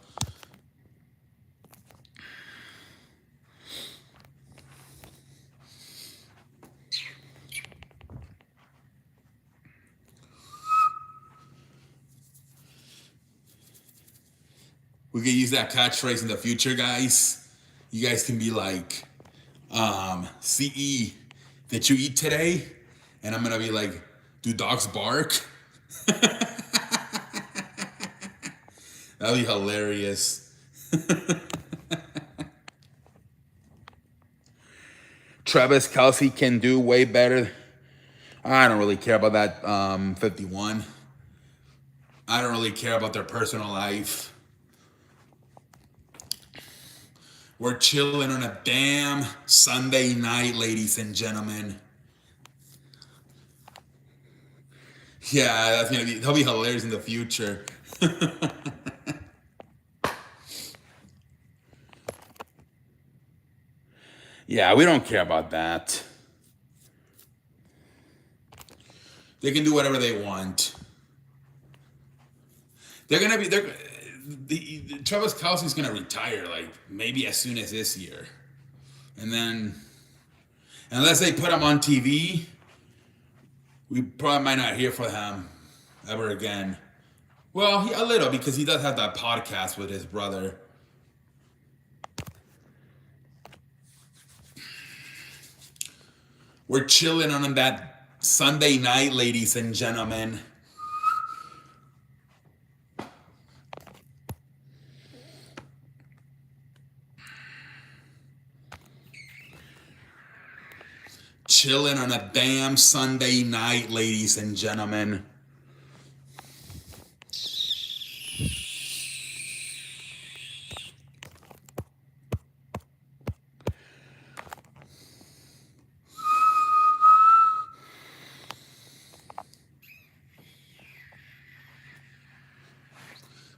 We could use that catchphrase in the future, guys. You guys can be like, CE, did you eat today? And I'm gonna be like, do dogs bark? That'd be hilarious. Travis Kelce can do way better. I don't really care about that 51. I don't really care about their personal life. We're chilling on a damn Sunday night, ladies and gentlemen. Yeah, that'll be hilarious in the future. Yeah, we don't care about that. They can do whatever they want. Travis Kelce's gonna retire like maybe as soon as this year, and then unless they put him on TV, we probably might not hear from him ever again. Well, a little because he does have that podcast with his brother. We're chilling on that Sunday night, ladies and gentlemen. Chilling on a damn Sunday night, ladies and gentlemen.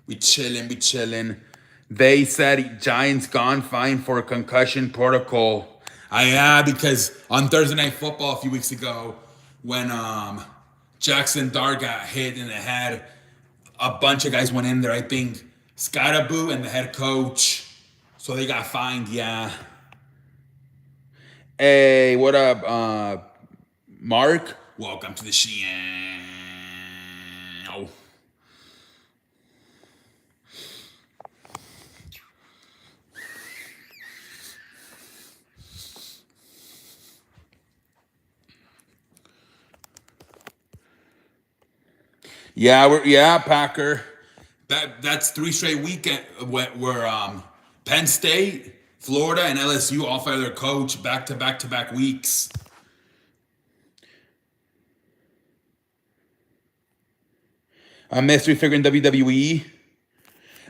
We chilling. They said Giants gone fine for concussion protocol. Yeah, because on Thursday Night Football a few weeks ago, when Jackson Dart got hit in the head, a bunch of guys went in there. I think Scottaboo and the head coach, so they got fined. Yeah. Hey, what up, Mark? Welcome to the show. Yeah, Packer. That's 3 straight weekend where Penn State, Florida, and LSU all fire their coach back to back to back weeks. A mystery figure in WWE.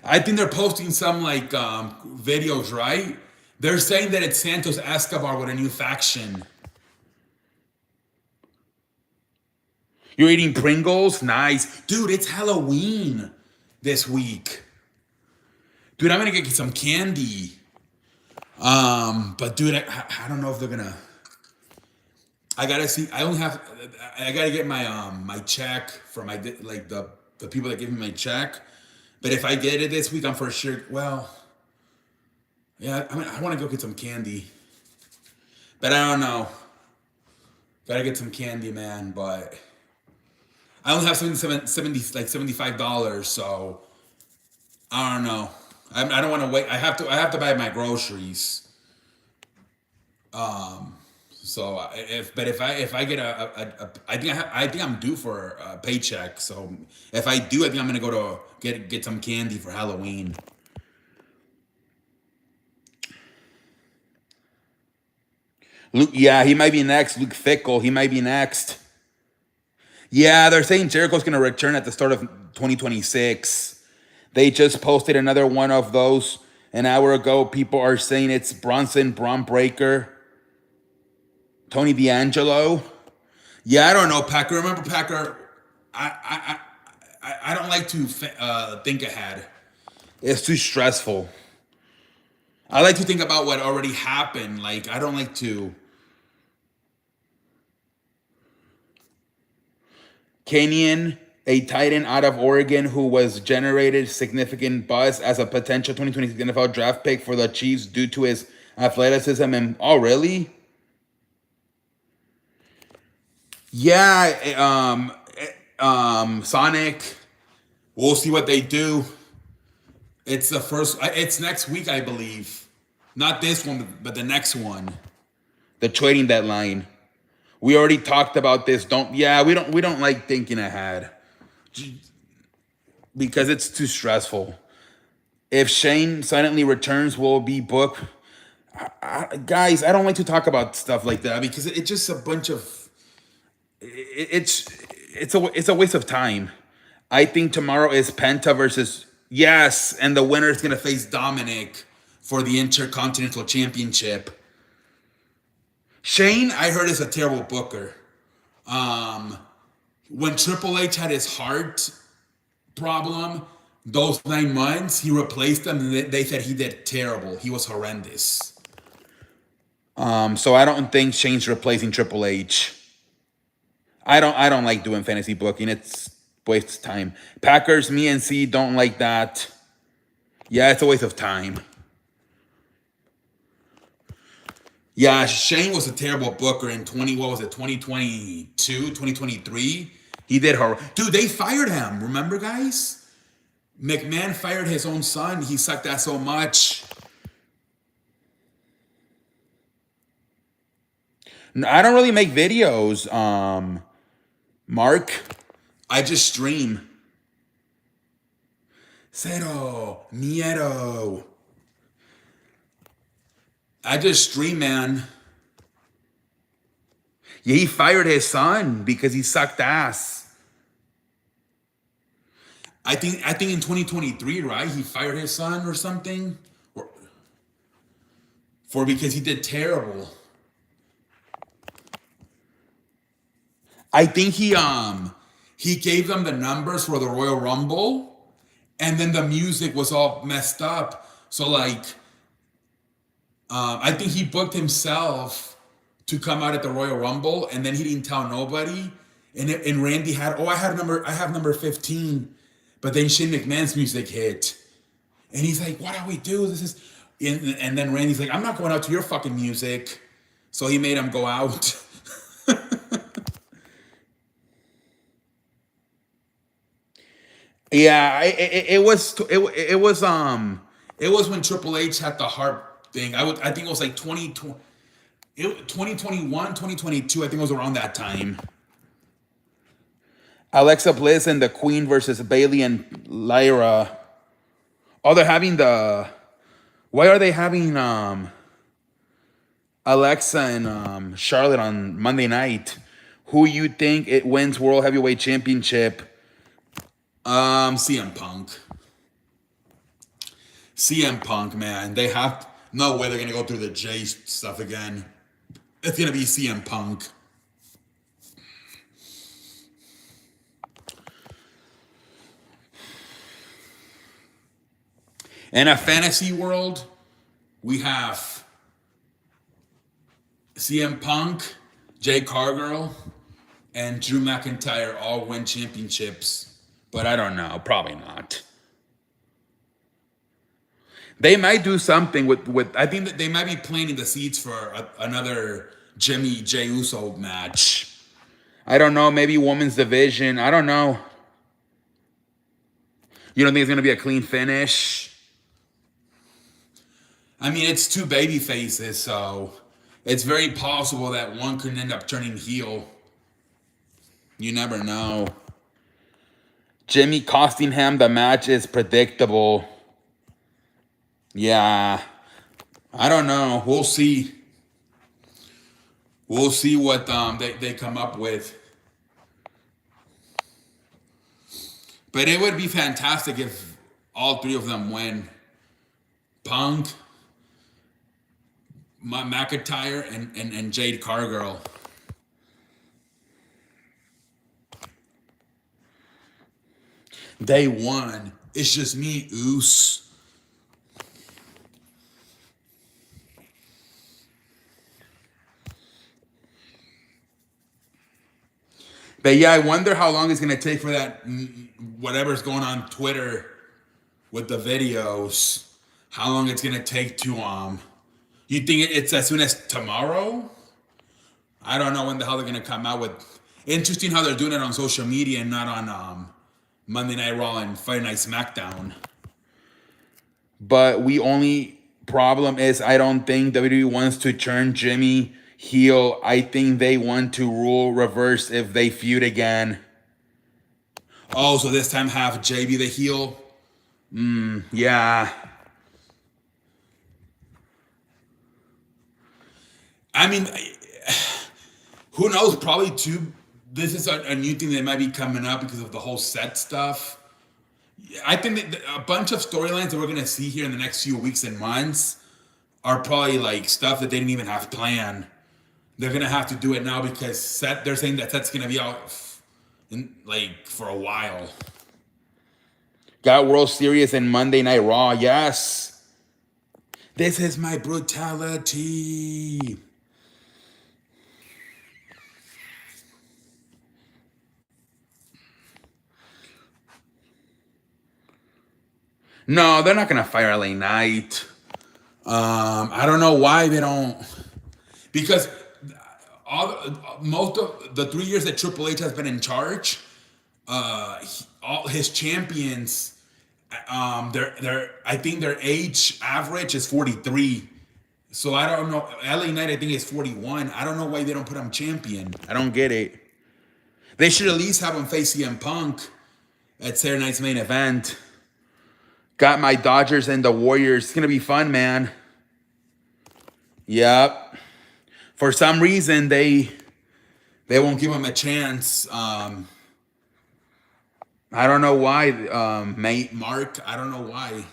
I think they're posting some like videos, right? They're saying that it's Santos Escobar with a new faction. You're eating Pringles? Nice. Dude, it's Halloween this week. Dude, I'm gonna get some candy. But dude, I don't know if they're gonna. I gotta see. I gotta get my check for my like the people that give me my check. But if I get it this week, I'm for sure. Well, yeah. I mean, I want to go get some candy, but I don't know. Gotta get some candy, man. But I only have $75, so I don't know. I don't want to wait. I have to buy my groceries. So if I get I think I'm due for a paycheck. So if I do, I think I'm gonna go to get some candy for Halloween. Luke, yeah, he might be next. Luke Fickle, he might be next. Yeah, they're saying Jericho's going to return at the start of 2026. They just posted another one of those an hour ago. People are saying it's Bronson, Braun Breaker, Tony D'Angelo. Yeah, I don't know, Packer. Remember, Packer? I don't like to think ahead. It's too stressful. I like to think about what already happened. Like, I don't like to. Kenyon, a tight end out of Oregon who was generated significant buzz as a potential 2026 NFL draft pick for the Chiefs due to his athleticism and really? Yeah, Sonic. We'll see what they do. It's the first. It's next week, I believe. Not this one, but the next one. The trading deadline. We already talked about this. We don't like thinking ahead because it's too stressful. If Shane suddenly returns, will be booked. Guys, I don't like to talk about stuff like that because it's just a bunch of. It's a waste of time. I think tomorrow is Penta versus yes, and the winner is gonna face Dominic for the Intercontinental Championship. Shane, I heard, is a terrible booker. When Triple H had his heart problem, those 9 months, he replaced them, and they said he did terrible. He was horrendous. So I don't think Shane's replacing Triple H. I don't like doing fantasy booking. It's waste of time. Packers, me and C don't like that. Yeah, it's a waste of time. Yeah, Shane was a terrible booker in 2022, 2023. He did horrible. Dude, they fired him. Remember, guys? McMahon fired his own son. He sucked at so much. I don't really make videos, Mark. I just stream. Cero, miedo. I just stream, man. Yeah, he fired his son because he sucked ass. I think in 2023, right? He fired his son or something, for because he did terrible. I think he gave them the numbers for the Royal Rumble, and then the music was all messed up. So like, I think he booked himself to come out at the Royal Rumble, and then he didn't tell nobody. And Randy had, I have number 15, but then Shane McMahon's music hit, and he's like, what do we do? This is, and then Randy's like, I'm not going out to your fucking music, so he made him go out. Yeah, It was when Triple H had the heart thing. I think it was like 2021, 2022. I think it was around that time. Alexa Bliss and the Queen versus Bailey and Lyra. Oh, they're having the. Why are they having Alexa and Charlotte on Monday night? Who you think it wins World Heavyweight Championship? CM Punk. CM Punk, man. They have no way they're gonna go through the J stuff again. It's gonna be CM Punk. In a fantasy world, we have CM Punk, Jay Cargill, and Drew McIntyre all win championships. But I don't know. Probably not. They might do something with. I think that they might be planting the seeds for another Jimmy Jey Uso match. I don't know. Maybe women's division. I don't know. You don't think it's gonna be a clean finish? I mean, it's two baby faces, so it's very possible that one could end up turning heel. You never know. Jimmy costing him the match is predictable. Yeah. I don't know. We'll see. We'll see what they come up with. But it would be fantastic if all three of them win. Punk, McIntyre, and Jade Cargill. Day one. It's just me, Oos. But yeah, I wonder how long it's gonna take for that whatever's going on Twitter with the videos. How long it's gonna take to You think it's as soon as tomorrow? I don't know when the hell they're gonna come out with. Interesting how they're doing it on social media and not on Monday Night Raw and Friday Night SmackDown. But we only problem is I don't think WWE wants to turn Jimmy heel. I think they want to rule reverse if they feud again. Oh, so this time have Jay be the heel? Yeah. I mean, who knows? Probably too. This is a new thing that might be coming up because of the whole set stuff. I think that a bunch of storylines that we're going to see here in the next few weeks and months are probably like stuff that they didn't even have planned. They're going to have to do it now because they're saying that set's going to be out for a while. Got World Series and Monday Night Raw. Yes. This is my brutality. No, they're not gonna fire LA Knight. I don't know why they don't, because most of the 3 years that Triple H has been in charge, all his champions, I think their age average is 43. So I don't know. LA Knight I think is 41. I don't know why they don't put him champion. I don't get it. They should at least have him face CM Punk at Saturday Night's Main Event. Got my Dodgers and the Warriors. It's gonna be fun, man. Yep. For some reason, they won't give him a chance. I don't know why. Mark, I don't know why.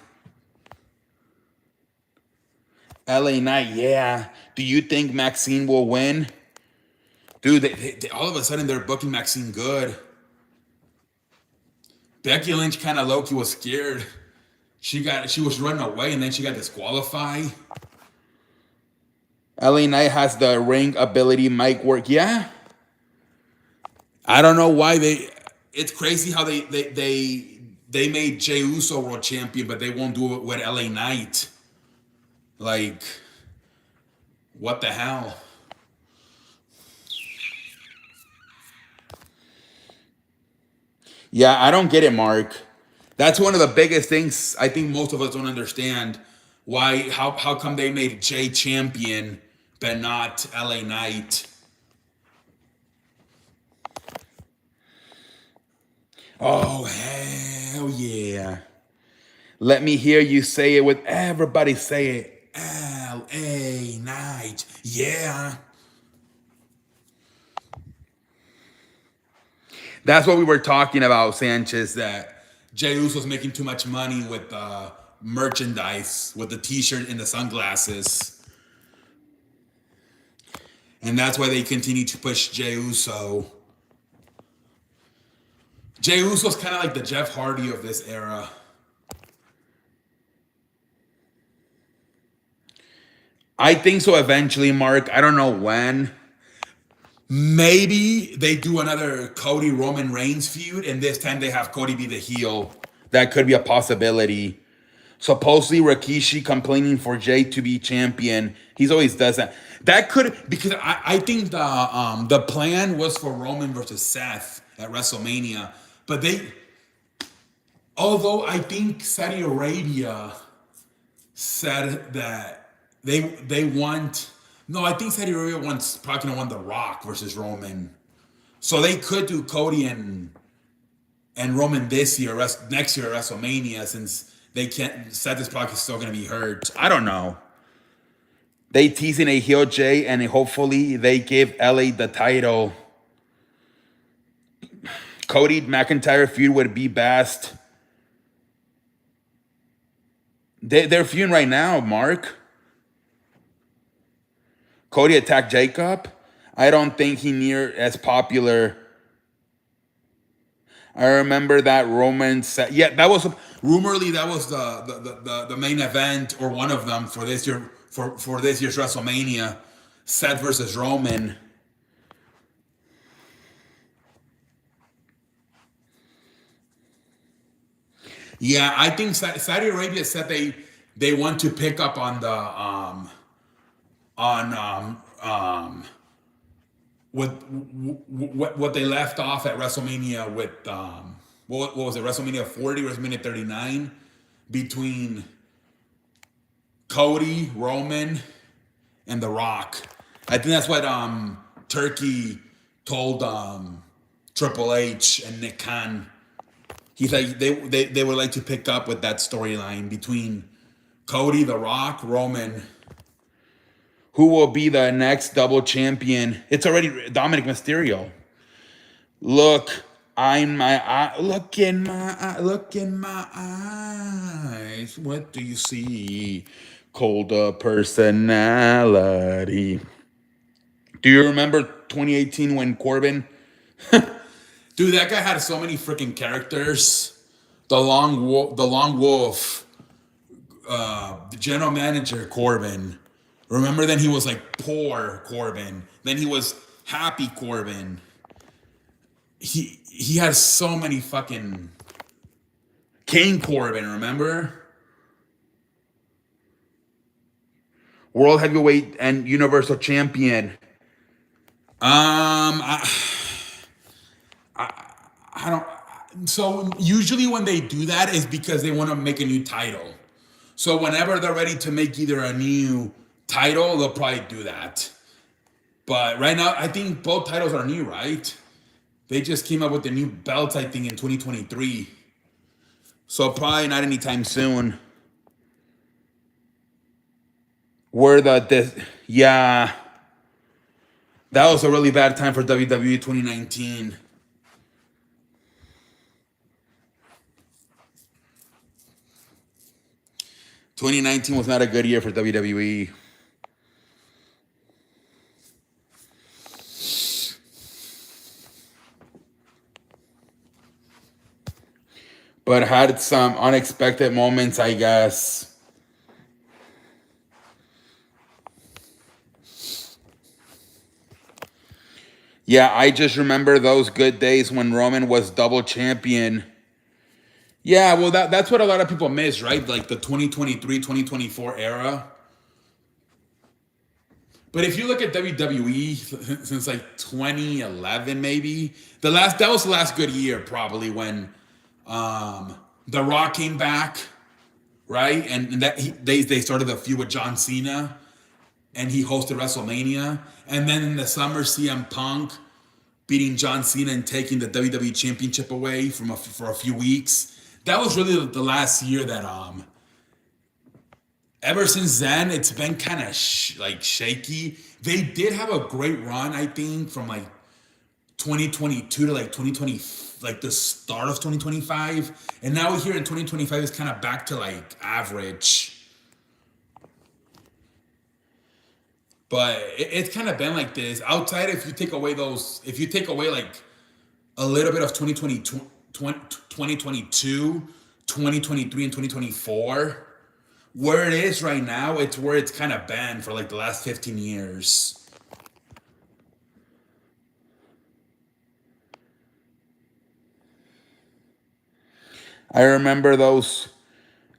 LA Knight, yeah. Do you think Maxine will win? Dude, they all of a sudden they're booking Maxine good. Becky Lynch kind of low-key was scared. she was running away and then she got disqualified. LA Knight has the ring ability, mic work. Yeah. I don't know why they. It's crazy how they made Jey Uso world champion, but they won't do it with LA Knight. Like, what the hell? Yeah, I don't get it, Mark. That's one of the biggest things I think most of us don't understand. Why? How come they made Jey champion, but not LA Knight? Oh, hell yeah. Let me hear you say it with everybody say it. LA Knight, yeah. That's what we were talking about, Sanchez. That Jey Uso's making too much money with merchandise, with the T-shirt and the sunglasses, and that's why they continue to push Jey Uso. Jey Uso's kind of like the Jeff Hardy of this era. I think so eventually, Mark. I don't know when. Maybe they do another Cody Roman Reigns feud, and this time they have Cody be the heel. That could be a possibility. Supposedly Rikishi complaining for Jay to be champion. He's always does that. That could Because I think the plan was for Roman versus Seth at WrestleMania, but although I think Saudi Arabia said that they want. No, I think Saudi Arabia wants probably gonna want The Rock versus Roman, so they could do Cody and Roman this year, next year at WrestleMania, since they can't. Seth is probably still gonna be hurt. I don't know. They teasing a heel Jay, and hopefully they give LA the title. Cody McIntyre feud would be best. They're feuding right now, Mark. Cody attacked Jacob. I don't think he near as popular. I remember that Roman said, yeah, that was Rumorly, that was the main event or one of them for this year for this year's WrestleMania, Seth versus Roman. Yeah, I think Saudi Arabia said they want to pick up on the on what they left off at WrestleMania with what was it, WrestleMania 40, WrestleMania 39, between Cody, Roman, and The Rock. I think that's what Turkey told Triple H and Nick Khan. He's like they would like to pick up with that storyline between Cody, The Rock, Roman. who will be the next double champion. It's already Dominic Mysterio. Look, look in my eyes. What do you see? Colder personality. Do you remember 2018 when Corbin? Dude, that guy had so many freaking characters. The Long Wolf, the general manager Corbin. Remember, then he was like poor Corbin. Then he was happy Corbin. He had so many fucking King Corbin. Remember? World Heavyweight and Universal Champion. I don't. So usually when they do that is because they want to make a new title. So whenever they're ready to make either a new title, they'll probably do that. But right now, I think both titles are new, right? They just came up with the new belts, I think, in 2023. So probably not anytime soon. Yeah. That was a really bad time for WWE 2019. '19 was not a good year for WWE. but had some unexpected moments, I guess. Yeah, I just remember those good days when Roman was double champion. Yeah, well, that's what a lot of people miss, right? Like the 2023, 2024 era. But if you look at WWE since like 2011, maybe that was the last good year, probably when The Rock came back, right? And they started the feud with John Cena, and he hosted WrestleMania. And then in the summer, CM Punk beating John Cena and taking the WWE Championship away for a few weeks. That was really the last year that ever since then it's been kind of like shaky. They did have a great run, I think, from like 2022 to like 2020, like the start of 2025, and now here in 2025 is kind of back to like average. But it's kind of been like this. Outside, if you take away like a little bit of 2022, 2023, and 2024, where it is right now, it's where it's kind of been for like the last 15 years. I remember those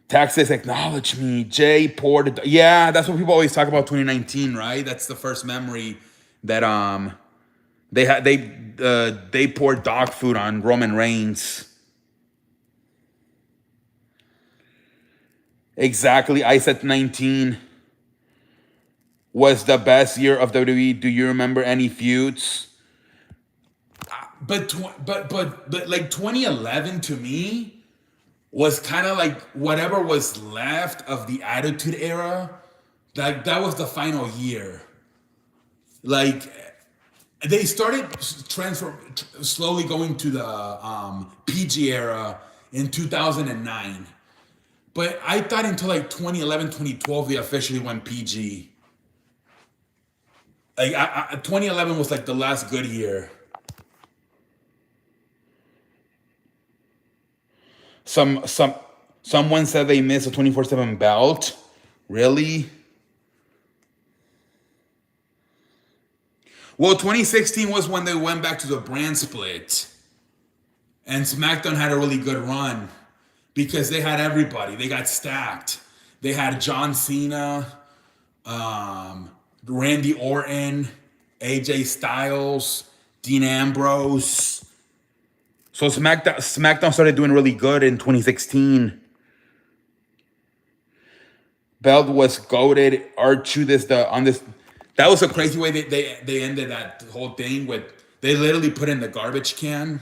Texas Acknowledge Me, Jay poured. Yeah, that's what people always talk about 2019, right? That's the first memory that they poured dog food on Roman Reigns. Exactly. I said 19 was the best year of WWE. Do you remember any feuds? But like 2011 to me was kind of like whatever was left of the Attitude Era. Like that was the final year. Like they started slowly going to the PG era in 2009. But I thought until like 2011, 2012, they officially went PG. Like 2011 was like the last good year. Someone said they missed a 24/7 belt. Really? Well, 2016 was when they went back to the brand split. And SmackDown had a really good run because they had everybody. They got stacked. They had John Cena, Randy Orton, AJ Styles, Dean Ambrose. So SmackDown started doing really good in 2016. Belt was goated. R-Truth is on this. That was a crazy way they ended that whole thing with they literally put in the garbage can.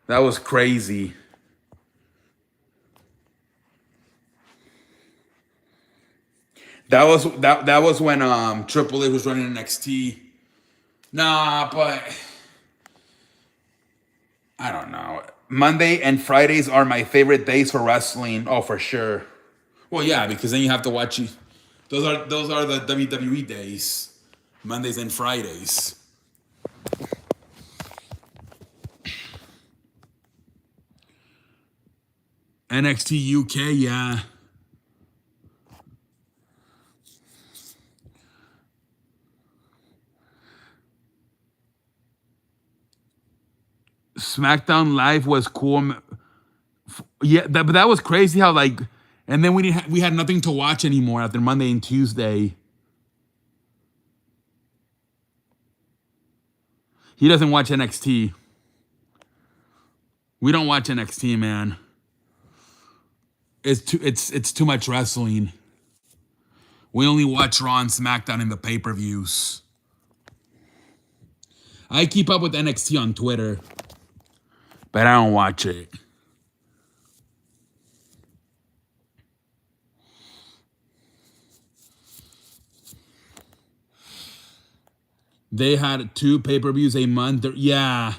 That was crazy. That was when Triple H was running NXT. Nah, but I don't know. Monday and Fridays are my favorite days for wrestling. Oh, for sure. Well, yeah, because then you have to watch. Those are the WWE days, Mondays and Fridays. NXT UK, yeah. SmackDown Live was cool. Yeah, but that was crazy how like, and then we had nothing to watch anymore after Monday and Tuesday. He doesn't watch NXT. We don't watch NXT, man. It's too much wrestling. We only watch Raw and SmackDown in the pay-per-views. I keep up with NXT on Twitter, but I don't watch it. They had 2 pay-per-views a month. Yeah.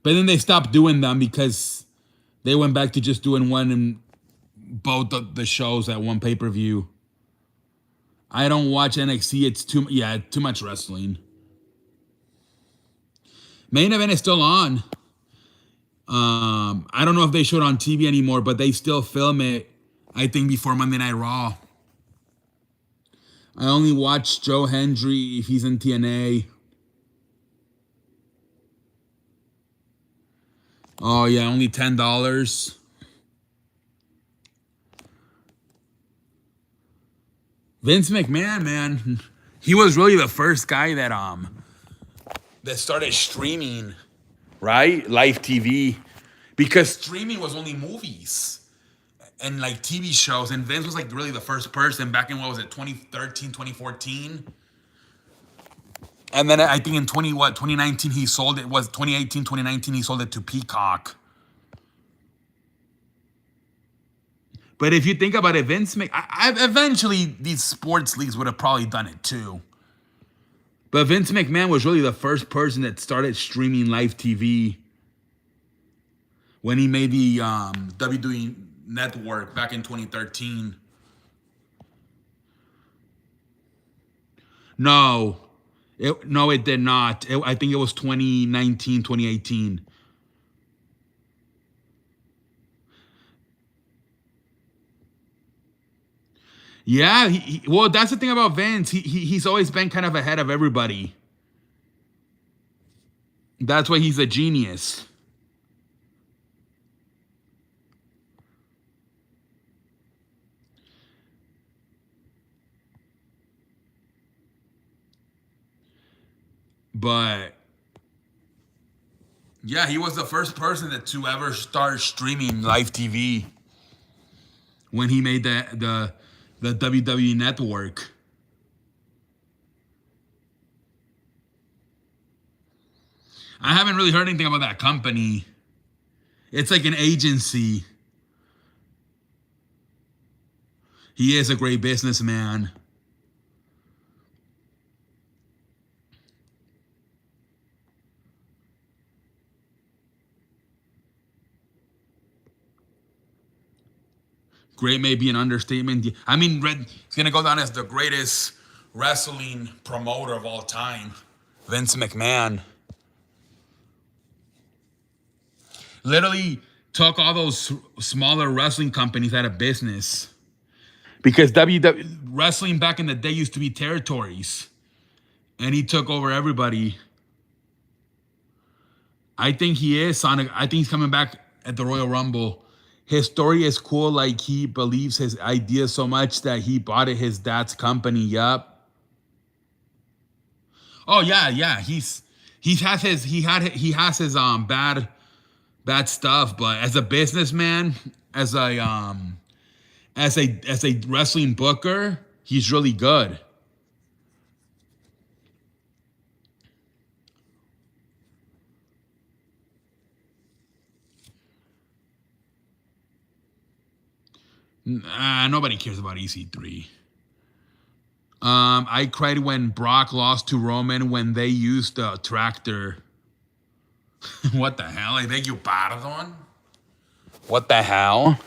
But then they stopped doing them because they went back to just doing one in both the shows at one pay-per-view. I don't watch NXT. It's too much wrestling. Main Event is still on. I don't know if they show it on TV anymore, but they still film it. I think before Monday Night Raw. I only watch Joe Hendry if he's in TNA. Oh yeah, only $10. Vince McMahon, man, he was really the first guy that started streaming, right? Live TV, because streaming was only movies and like TV shows, and Vince was like really the first person back in, what was it, 2013, 2014. And then I think in 2019 he sold it, was 2018, 2019 he sold it to Peacock. But if you think about it, eventually these sports leagues would have probably done it too. But Vince McMahon was really the first person that started streaming live TV when he made the WWE Network back in 2013. No, it did not. I think it was 2019, 2018. Yeah, well, that's the thing about Vince. He's always been kind of ahead of everybody. That's why he's a genius. But yeah, he was the first person to ever start streaming live TV when he made the WWE Network. I haven't really heard anything about that company. It's like an agency. He is a great businessman. Great may be an understatement. I mean, he's gonna go down as the greatest wrestling promoter of all time, Vince McMahon. Literally took all those smaller wrestling companies out of business because WWE wrestling back in the day used to be territories, and he took over everybody. I think he is Sonic. I think he's coming back at the Royal Rumble. His story is cool. Like, he believes his idea so much that he bought it his dad's company. Yup. Oh yeah, yeah. He has his bad stuff, but as a businessman, as a wrestling booker, he's really good. Nobody cares about EC3. I cried when Brock lost to Roman when they used the tractor. What the hell? I beg you pardon? What the hell?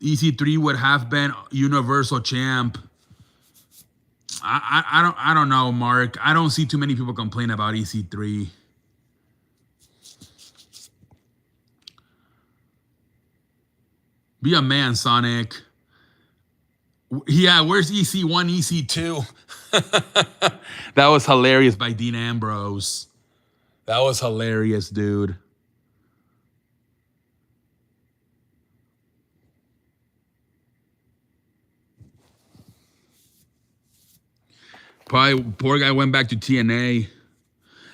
EC3 would have been Universal Champ. I don't know, Mark. I don't see too many people complain about EC3. Be a man, Sonic. Yeah, where's EC1, EC2? That was hilarious by Dean Ambrose. That was hilarious, dude. Probably poor guy went back to TNA.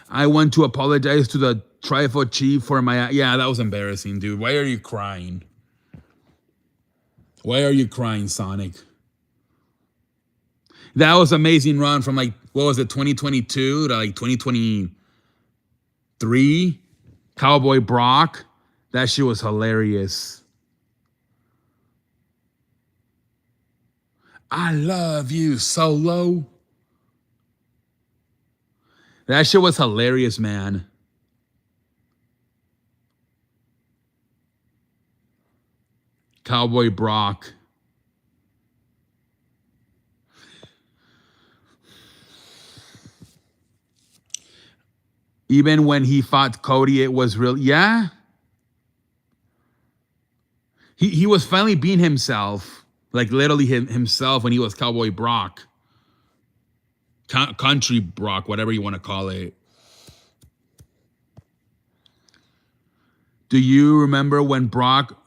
I went to apologize to the Trifle Chief for my. Yeah, that was embarrassing, dude. Why are you crying? Why are you crying, Sonic? That was amazing run from, like, what was it, 2022 to like 2023? Cowboy Brock. That shit was hilarious. I love you, Solo. That shit was hilarious, man. Cowboy Brock. Even when he fought Cody, it was real. Yeah. He was finally being himself, like literally himself when he was Cowboy Brock. Country Brock, whatever you want to call it. Do you remember when Brock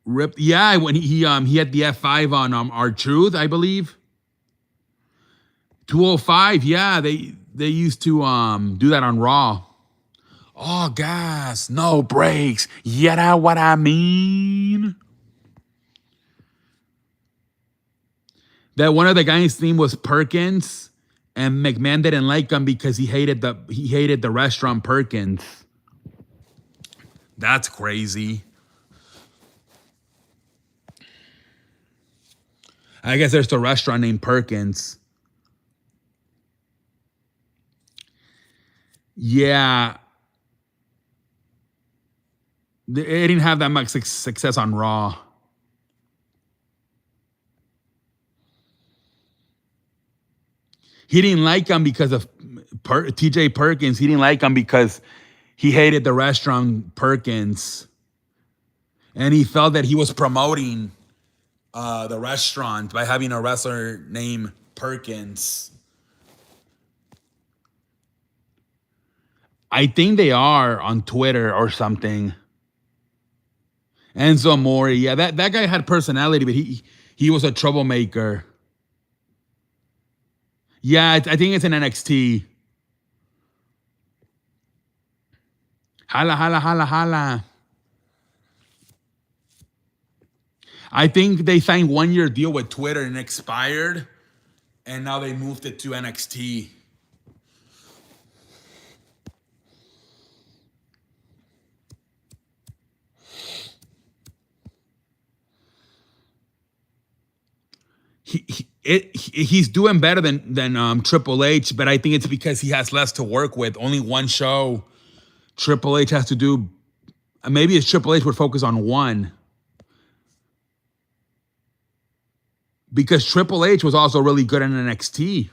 ripped? Yeah, when he had the F5 on R-Truth, I believe. 205, yeah, they used to do that on Raw. Oh, gas, no brakes. You know what I mean? That one of the guys' name was Perkins, and McMahon didn't like him because he hated the restaurant Perkins. That's crazy. I guess there's the restaurant named Perkins. Yeah. It didn't have that much success on Raw. He didn't like him because of TJ Perkins. He didn't like him because he hated the restaurant Perkins. And he felt that he was promoting the restaurant by having a wrestler named Perkins. I think they are on Twitter or something. Enzo Amore, yeah, that guy had personality, but he was a troublemaker. Yeah, I think it's in NXT. Holla, holla, holla, holla. I think they signed 1-year deal with Twitter and expired, and now they moved it to NXT. He's doing better than Triple H, but I think it's because he has less to work with. Only one show. Triple H has to do. Maybe if Triple H would focus on one, because Triple H was also really good in NXT.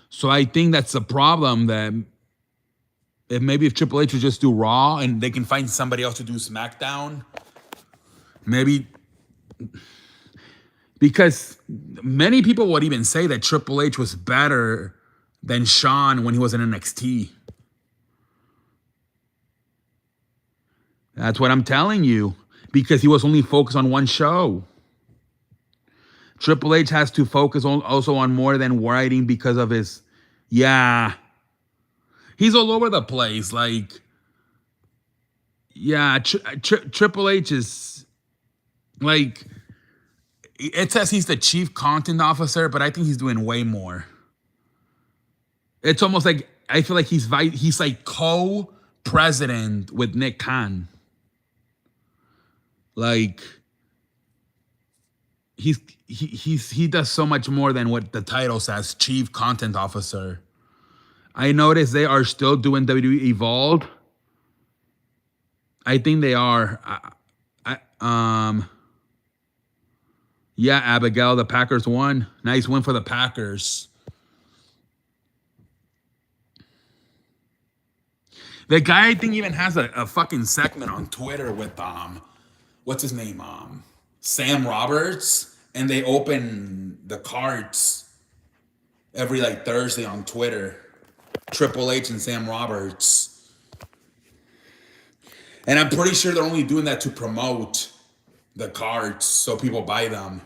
So I think that's the problem. That if Triple H would just do Raw and they can find somebody else to do SmackDown, maybe. Because many people would even say that Triple H was better than Shawn when he was in NXT. That's what I'm telling you. Because he was only focused on one show. Triple H has to focus also on more than writing because of his... Yeah. He's all over the place. Like... Yeah, Triple H is... Like... It says he's the chief content officer, but I think he's doing way more. It's almost like I feel like he's like co-president with Nick Khan. Like he does so much more than what the title says, chief content officer. I noticed they are still doing WWE Evolved. I think they are. Yeah, Abigail, the Packers won. Nice win for the Packers. The guy, I think, even has a fucking segment on Twitter with, what's his name? Sam Roberts. And they open the cards every, like, Thursday on Twitter. Triple H and Sam Roberts. And I'm pretty sure they're only doing that to promote the cards so people buy them.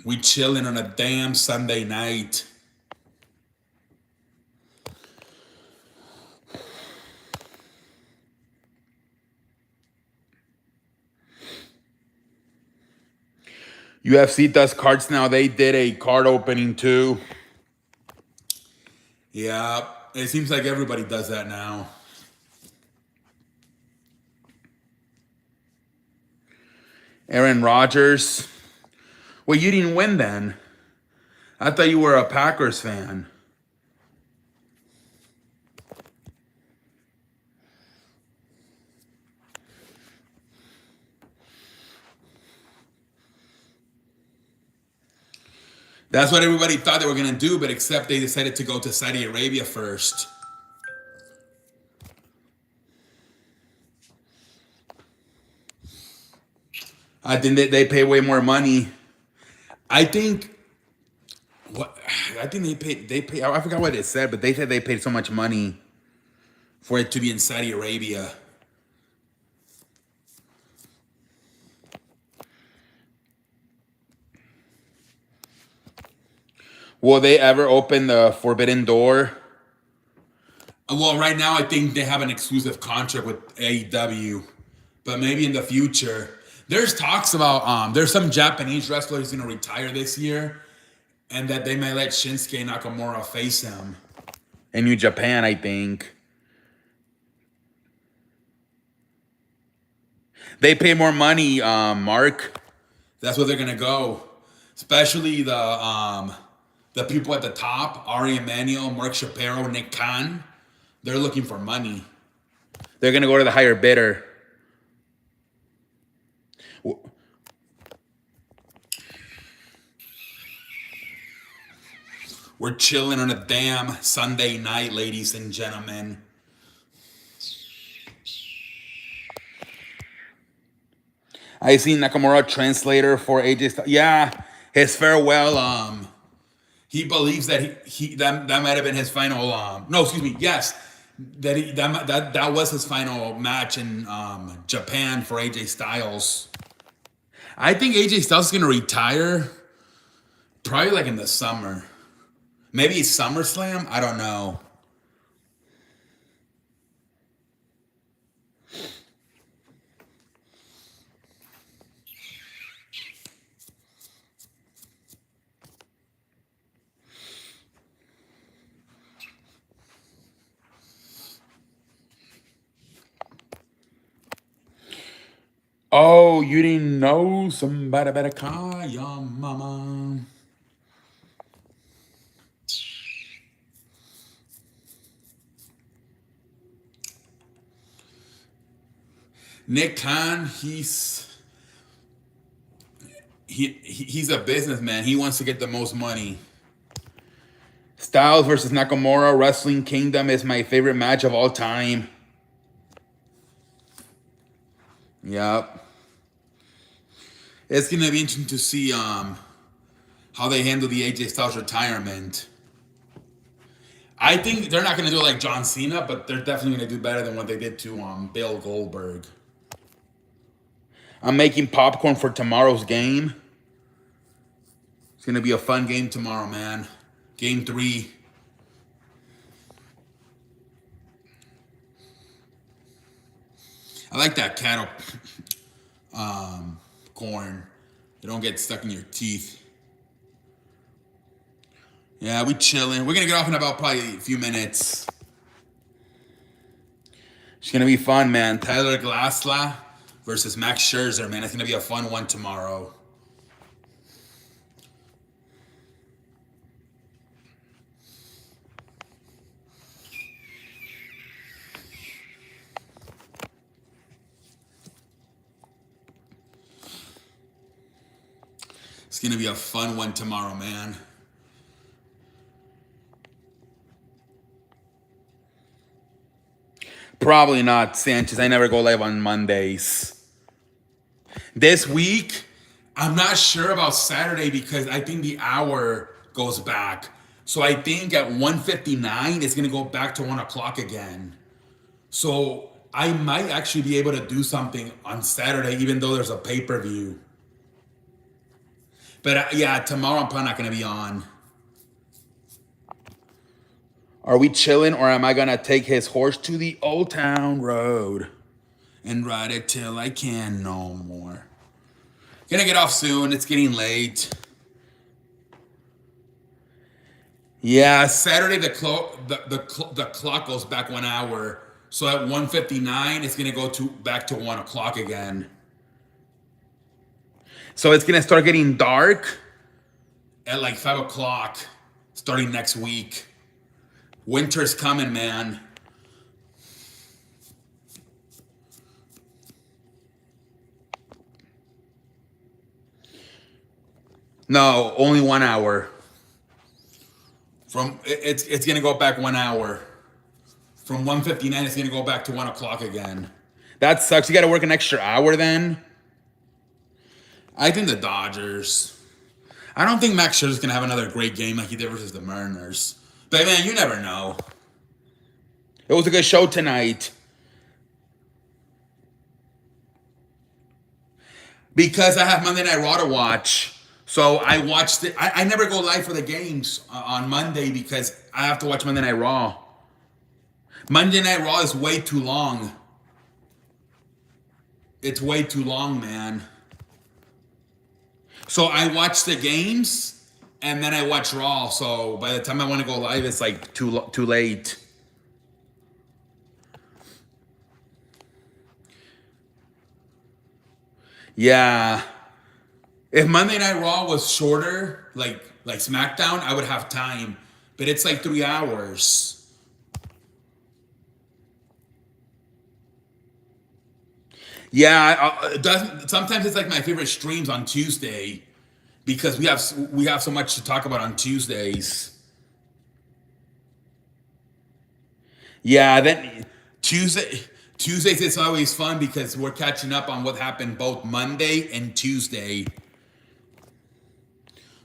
We chilling on a damn Sunday night. UFC does cards now. They did a card opening too. Yeah, it seems like everybody does that now. Aaron Rodgers. Well, you didn't win then. I thought you were a Packers fan. That's what everybody thought they were gonna do, but except they decided to go to Saudi Arabia first. I think they pay way more money. I think what I think they pay. I forgot what it said, but they said they paid so much money. for it to be in Saudi Arabia. Will they ever open the Forbidden Door? Well, right now I think they have an exclusive contract with AEW, but maybe in the future. There's talks about there's some Japanese wrestler who's gonna retire this year, and that they may let Shinsuke Nakamura face him. In New Japan, I think. They pay more money, Mark. That's where they're gonna go. Especially the people at the top, Ari Emanuel, Mark Shapiro, Nick Khan. They're looking for money. They're gonna go to the higher bidder. We're chilling on a damn Sunday night, ladies and gentlemen. I seen Nakamura translator for AJ Styles. Yeah, his farewell. He believes that that might have been his final. No, excuse me. Yes, that was his final match in Japan for AJ Styles. I think AJ Styles is gonna retire probably like in the summer. Maybe SummerSlam. I don't know. Oh, you didn't know? Somebody better call your mama. Nick Khan, he's a businessman. He wants to get the most money. Styles versus Nakamura, Wrestling Kingdom is my favorite match of all time. Yep. It's gonna be interesting to see how they handle the AJ Styles retirement. I think they're not gonna do it like John Cena, but they're definitely gonna do better than what they did to Bill Goldberg. I'm making popcorn for tomorrow's game. It's gonna be a fun game tomorrow, man. Game 3. I like that cattle corn. You don't get stuck in your teeth. Yeah, we chilling. We're gonna get off in about probably a few minutes. It's gonna be fun, man. Tyler Glasla versus Max Scherzer, man. It's gonna be a fun one tomorrow. It's gonna be a fun one tomorrow, man. Probably not, Sanchez. I never go live on Mondays. This week, I'm not sure about Saturday because I think the hour goes back. So I think at 1:59 it's gonna go back to 1 o'clock again. So I might actually be able to do something on Saturday, even though there's a pay-per-view. But yeah, tomorrow I'm probably not gonna be on. Are we chilling, or am I gonna take his horse to the Old Town Road And ride it till I can no more. Gonna get off soon. It's getting late. Yeah, Saturday the clock goes back 1 hour. So at 1:59, it's gonna go to back to 1 o'clock again. So it's gonna start getting dark. At like 5 o'clock, starting next week. Winter's coming, man. No, only 1 hour. It's gonna go back 1 hour. From 1:59, it's gonna go back to 1 o'clock again. That sucks. You got to work an extra hour then. I think the Dodgers. I don't think Max Scherzer's gonna have another great game like he did versus the Mariners. But man, you never know. It was a good show tonight. Because I have Monday Night Raw to watch. So I watched it. I never go live for the games on Monday because I have to watch Monday Night Raw. Monday Night Raw is way too long. It's way too long, man. So I watch the games and then I watch Raw. So by the time I want to go live, it's like too late. Yeah. If Monday Night Raw was shorter, like SmackDown, I would have time. But it's like 3 hours. Yeah, it doesn't. Sometimes it's like my favorite streams on Tuesday because we have so much to talk about on Tuesdays. Yeah, then Tuesdays it's always fun because we're catching up on what happened both Monday and Tuesday.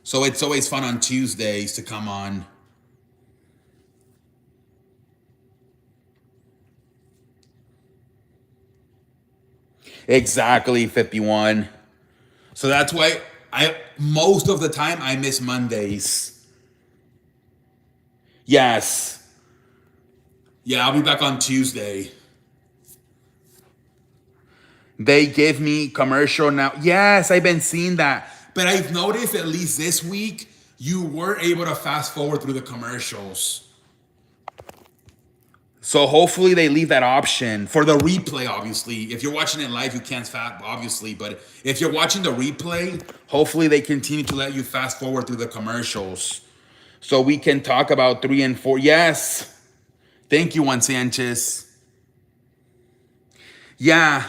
So it's always fun on Tuesdays to come on. Exactly, 51. So that's why I most of the time I miss Mondays. Yes. Yeah, I'll be back on Tuesday. They give me commercial now. Yes, I've been seeing that. But I've noticed at least this week you were able to fast forward through the commercials. So hopefully they leave that option for the replay, obviously. If you're watching it live, you can't fast, obviously. But if you're watching the replay, hopefully they continue to let you fast forward through the commercials. So we can talk about 3 and 4. Yes. Thank you, Juan Sanchez. Yeah.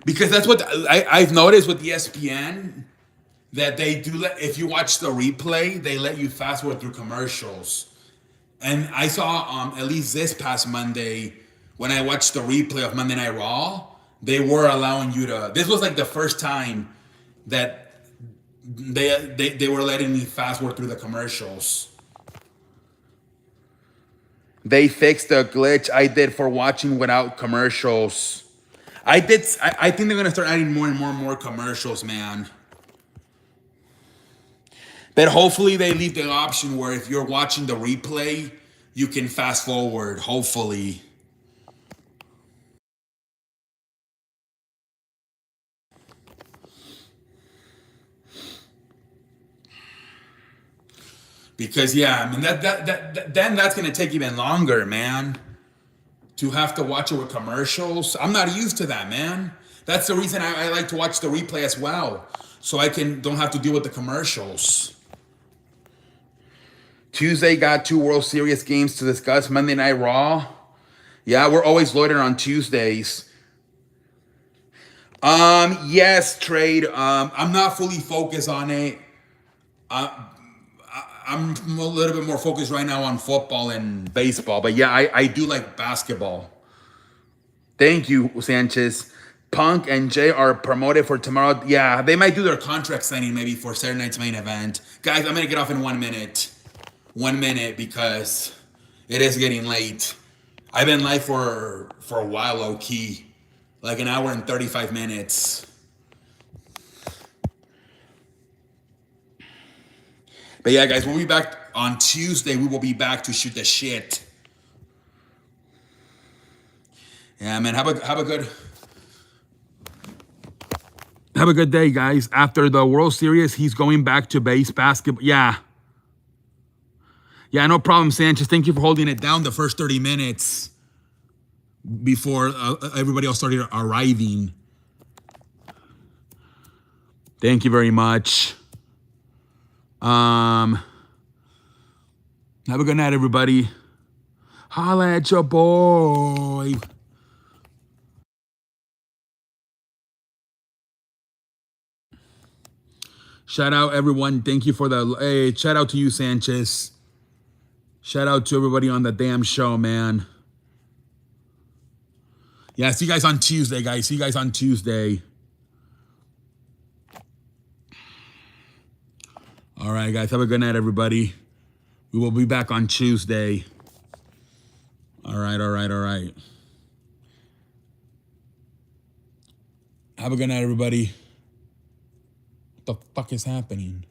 Because that's what I've noticed with ESPN, that they do if you watch the replay, they let you fast forward through commercials. And I saw at least this past Monday when I watched the replay of Monday Night Raw, they were allowing you to. This was like the first time that they were letting me fast forward through the commercials. They fixed the glitch I did for watching without commercials. I think they're gonna start adding more and more commercials, man. But hopefully they leave the option where if you're watching the replay, you can fast forward, hopefully. Because yeah, I mean then that's gonna take even longer, man. To have to watch it with commercials. I'm not used to that, man. That's the reason I like to watch the replay as well. So I don't have to deal with the commercials. Tuesday got 2 World Series games to discuss. Monday Night Raw. Yeah, we're always loitering on Tuesdays. Yes, trade. I'm not fully focused on it. I'm a little bit more focused right now on football and baseball. But yeah, I do like basketball. Thank you, Sanchez. Punk and Jay are promoted for tomorrow. Yeah, they might do their contract signing maybe for Saturday night's main event. Guys, I'm going to get off in 1 minute. 1 minute because it is getting late. I've been live for a while, low key. Like an hour and 35 minutes. But yeah, guys, we'll be back on Tuesday. We will be back to shoot the shit. Yeah, man, have a good day, guys. After the World Series, he's going back to base basketball. Yeah. Yeah, no problem, Sanchez. Thank you for holding it down the first 30 minutes before everybody else started arriving. Thank you very much. Have a good night, everybody. Holla at your boy. Shout out, everyone. Thank you for the... Hey, shout out to you, Sanchez. Shout out to everybody on the damn show, man. Yeah, see you guys on Tuesday, guys. See you guys on Tuesday. All right, guys. Have a good night, everybody. We will be back on Tuesday. All right, all right, all right. Have a good night, everybody. What the fuck is happening?